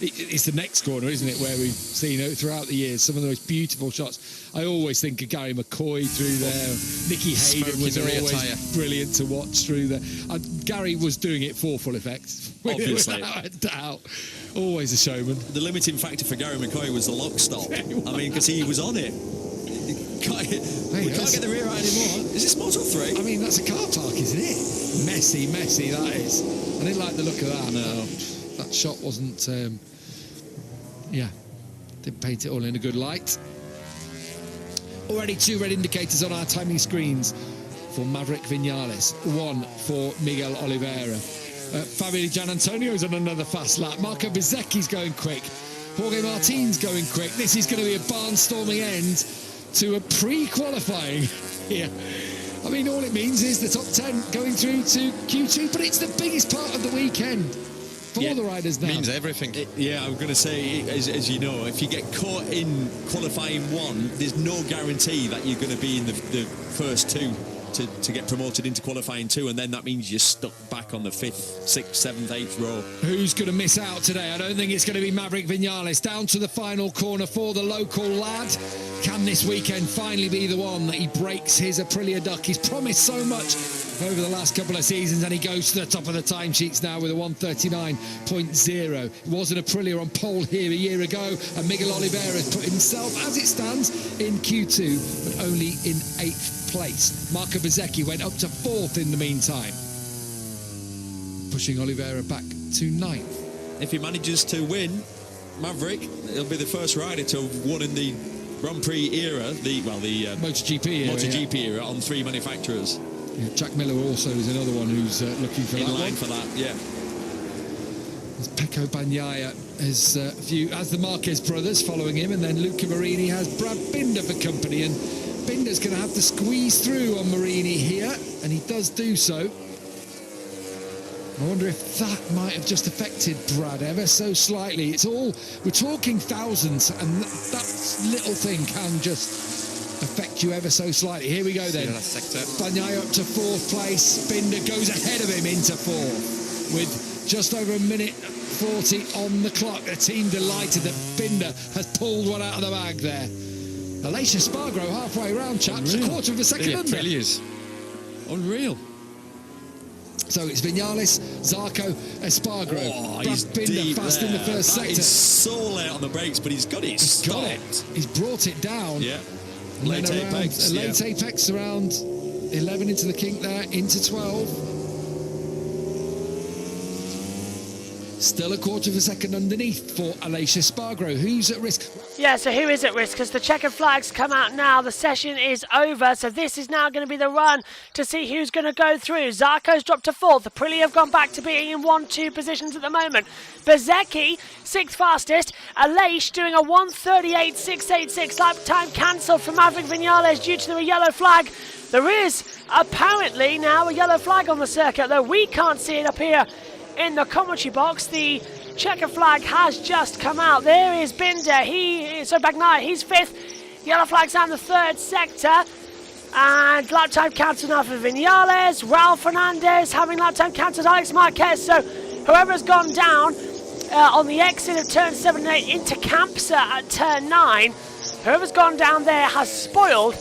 It's the next corner, isn't it, where we've seen throughout the years some of the most beautiful shots. I always think of Gary McCoy through there. Nicky Hayden was always brilliant to watch through there. Gary was doing it for full effect, Obviously. without a doubt. Always a showman. The limiting factor for Gary McCoy was the lock stop. I mean, because he was on it. We can't get the rear out anymore. Is this Moto 3? I mean, that's a car park, isn't it? Messy, that is. I didn't like the look of that. No. That shot wasn't, didn't paint it all in a good light. Already 2 red indicators on our timing screens for Maverick Vinales, 1 for Miguel Oliveira. Fabio Di Gianantonio's on another fast lap. Marco Bezzecchi's going quick. Jorge Martin's going quick. This is going to be a barnstorming end to a pre-qualifying here. I mean, all it means is the top 10 going through to Q2, but it's the biggest part of the weekend for all the riders now. Means everything. I'm going to say, as you know, if you get caught in qualifying 1, there's no guarantee that you're going to be in the first 2 to get promoted into qualifying 2, and then that means you're stuck back on the 5th, 6th, 7th, 8th row. Who's going to miss out today? I don't think it's going to be Maverick Vinales. Down to the final corner for the local lad. Can this weekend finally be the one that he breaks his Aprilia duck? He's promised so much over the last couple of seasons, and he goes to the top of the timesheets now with a 139.0. It was an Aprilia on pole here a year ago, and Miguel Oliveira has put himself, as it stands, in Q2, but only in 8th place. Marco Bezzecchi went up to 4th in the meantime, pushing Oliveira back to 9th. If he manages to win, Maverick, he'll be the first rider to have won in the Grand Prix era, the MotoGP era on 3 manufacturers. Yeah, Jack Miller also is another one who's looking for in that line one. for that, yeah. There's Pecco Bagnaia has as the Marquez brothers following him, and then Luca Marini has Brad Binder for company, and Binder's going to have to squeeze through on Marini here, and he does do so. I wonder if that might have just affected Brad ever so slightly. We're talking thousands, and that little thing can just affect you ever so slightly. Here we go then. Bagnaia up to 4th place. Binder goes ahead of him into 4th with just over a minute 40 on the clock. The team delighted that Binder has pulled one out of the bag there. Aleix Espargaro halfway round, chaps. Unreal. A quarter of a second under. It really is. Unreal. So it's Vinales, Zarco, Espargaro. Oh, Brad he's Binder deep fast there. in the first That sector. is so late on the brakes, but he's got it stopped. Got it. He's brought it down. Yeah. And Late then around, apex. late yeah. apex around 11 into the kink there, into 12. Still a quarter of a second underneath for Aleix Espargaro. Who's at risk? Yeah, so who is at risk? Because the checkered flags come out now. The session is over. So this is now going to be the run to see who's going to go through. Zarco's dropped to 4th. Aprilia have gone back to being in 1-2 positions at the moment. Bezzecchi, 6th fastest. Aleix doing a 1:38.686 lap time cancelled for Maverick Vinales due to the yellow flag. There is apparently now a yellow flag on the circuit, though we can't see it up here in the commentary box. The checker flag has just come out. There is Binder. Bagnaia, he's 5th. Yellow flag's down the 3rd sector. And lap time cancelled now for Vinales. Raul Fernandez having lap time cancelled. Alex Marquez. So whoever's gone down on the exit of turn 7 and 8 into Campsa at turn 9, whoever's gone down there has spoiled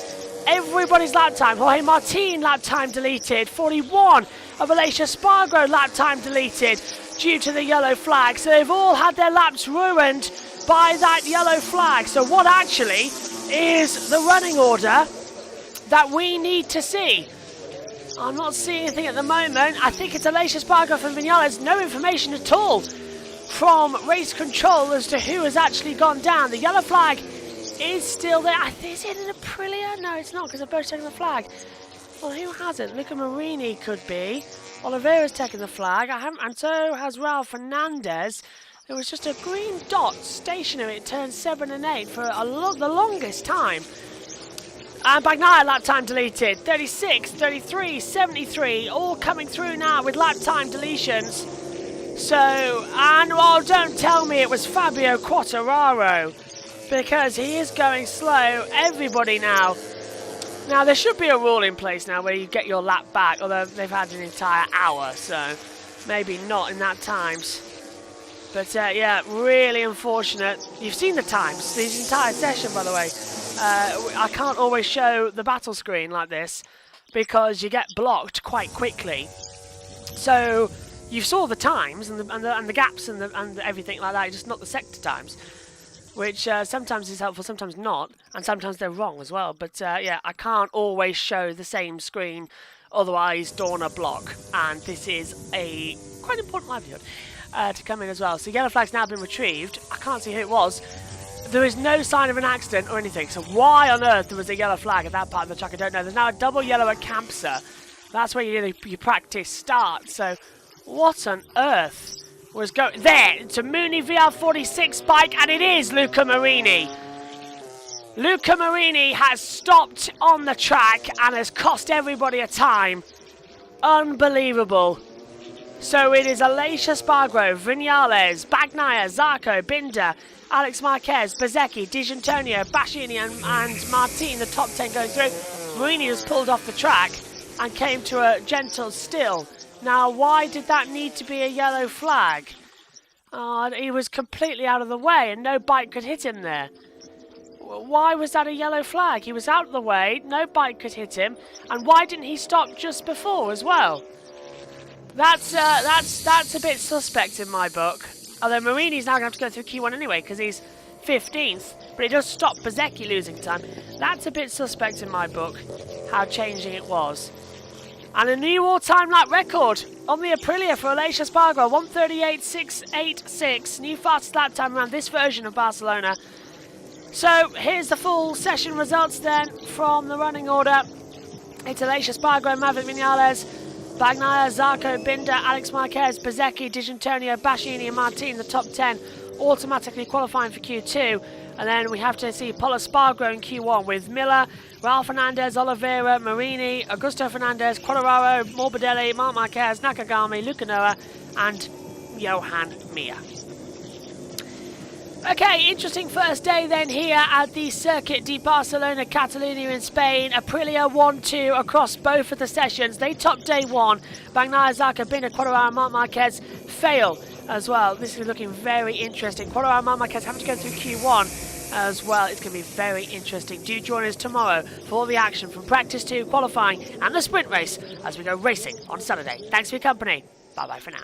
everybody's lap time. Jorge Martin lap time deleted. 41 of Aleix Espargaro lap time deleted due to the yellow flag. So they've all had their laps ruined by that yellow flag. So what actually is the running order that we need to see? I'm not seeing anything at the moment. I think it's Aleix Espargaro from Vinales. No information at all from race control as to who has actually gone down. The yellow flag is still there. Is it an Aprilia? No, it's not, because they're both taking the flag. Well, who hasn't? Luca Marini could be. Oliveira's taken the flag, and so has Raul Fernandez. There was just a green dot stationary at turn 7 and 8 for the longest time. And Bagnaia lap time deleted. 36, 33, 73, all coming through now with lap time deletions. Don't tell me it was Fabio Quartararo, because he is going slow. Everybody now. Now, there should be a rule in place now where you get your lap back, although they've had an entire hour, so maybe not in that times. But, yeah, really unfortunate. You've seen the times, this entire session, by the way. I can't always show the battle screen like this because you get blocked quite quickly. So, you saw the times and the gaps and everything like that, just not the sector times, which sometimes is helpful, sometimes not, and sometimes they're wrong as well. But yeah, I can't always show the same screen, otherwise Dorna block, and this is a quite important livelihood to come in as well. So yellow flag's now been retrieved. I can't see who it was. There is no sign of an accident or anything, so why on earth there was a yellow flag at that part of the track, I don't know. There's now a double yellow at Campsa. That's where your practice starts, so what on earth was going there? It's a Mooney VR46 bike, and it is Luca Marini. Luca Marini has stopped on the track and has cost everybody a time. Unbelievable. So it is Aleix Espargaro, Vinales, Bagnaia, Zarco, Binder, Alex Marquez, Bezzecchi, Di Giannantonio, Bastianini and Martin, the top 10 going through. Marini has pulled off the track and came to a gentle still. Now, why did that need to be a yellow flag? He was completely out of the way and no bike could hit him there. Why was that a yellow flag? He was out of the way, no bike could hit him, and why didn't he stop just before as well? That's a bit suspect in my book. Although Marini's now going to have to go through Q1 anyway because he's 15th, but it does stop Bezzecchi losing time. That's a bit suspect in my book, how changing it was. And a new all-time lap record on the Aprilia for Aleix Espargaro, 1:38.686, new fastest lap time around this version of Barcelona. So here's the full session results then from the running order. It's Aleix Espargaro, Maverick Vinales, Bagnaia, Zarco, Binder, Alex Marquez, Bezzecchi, Di Giannantonio, Bastianini and Martin, the top 10, automatically qualifying for Q2. And then we have to see Pol Espargaro in Q1 with Miller, Raul Fernandez, Oliveira, Marini, Augusto Fernandez, Quartararo, Morbidelli, Marc Marquez, Nakagami, Luca Noah, and Johan Mir. Okay, interesting first day then here at the Circuit de Barcelona Catalunya in Spain. Aprilia 1-2 across both of the sessions. They top day one. Bagnaia, Zarco, Binder, Quartararo, and Marc Marquez fail as well. This is looking very interesting. Quartararo and Marc Marquez having to go through Q1 as well. It's going to be very interesting. Do join us tomorrow for all the action from practice 2, qualifying, and the sprint race as we go racing on Saturday. Thanks for your company. Bye-bye for now.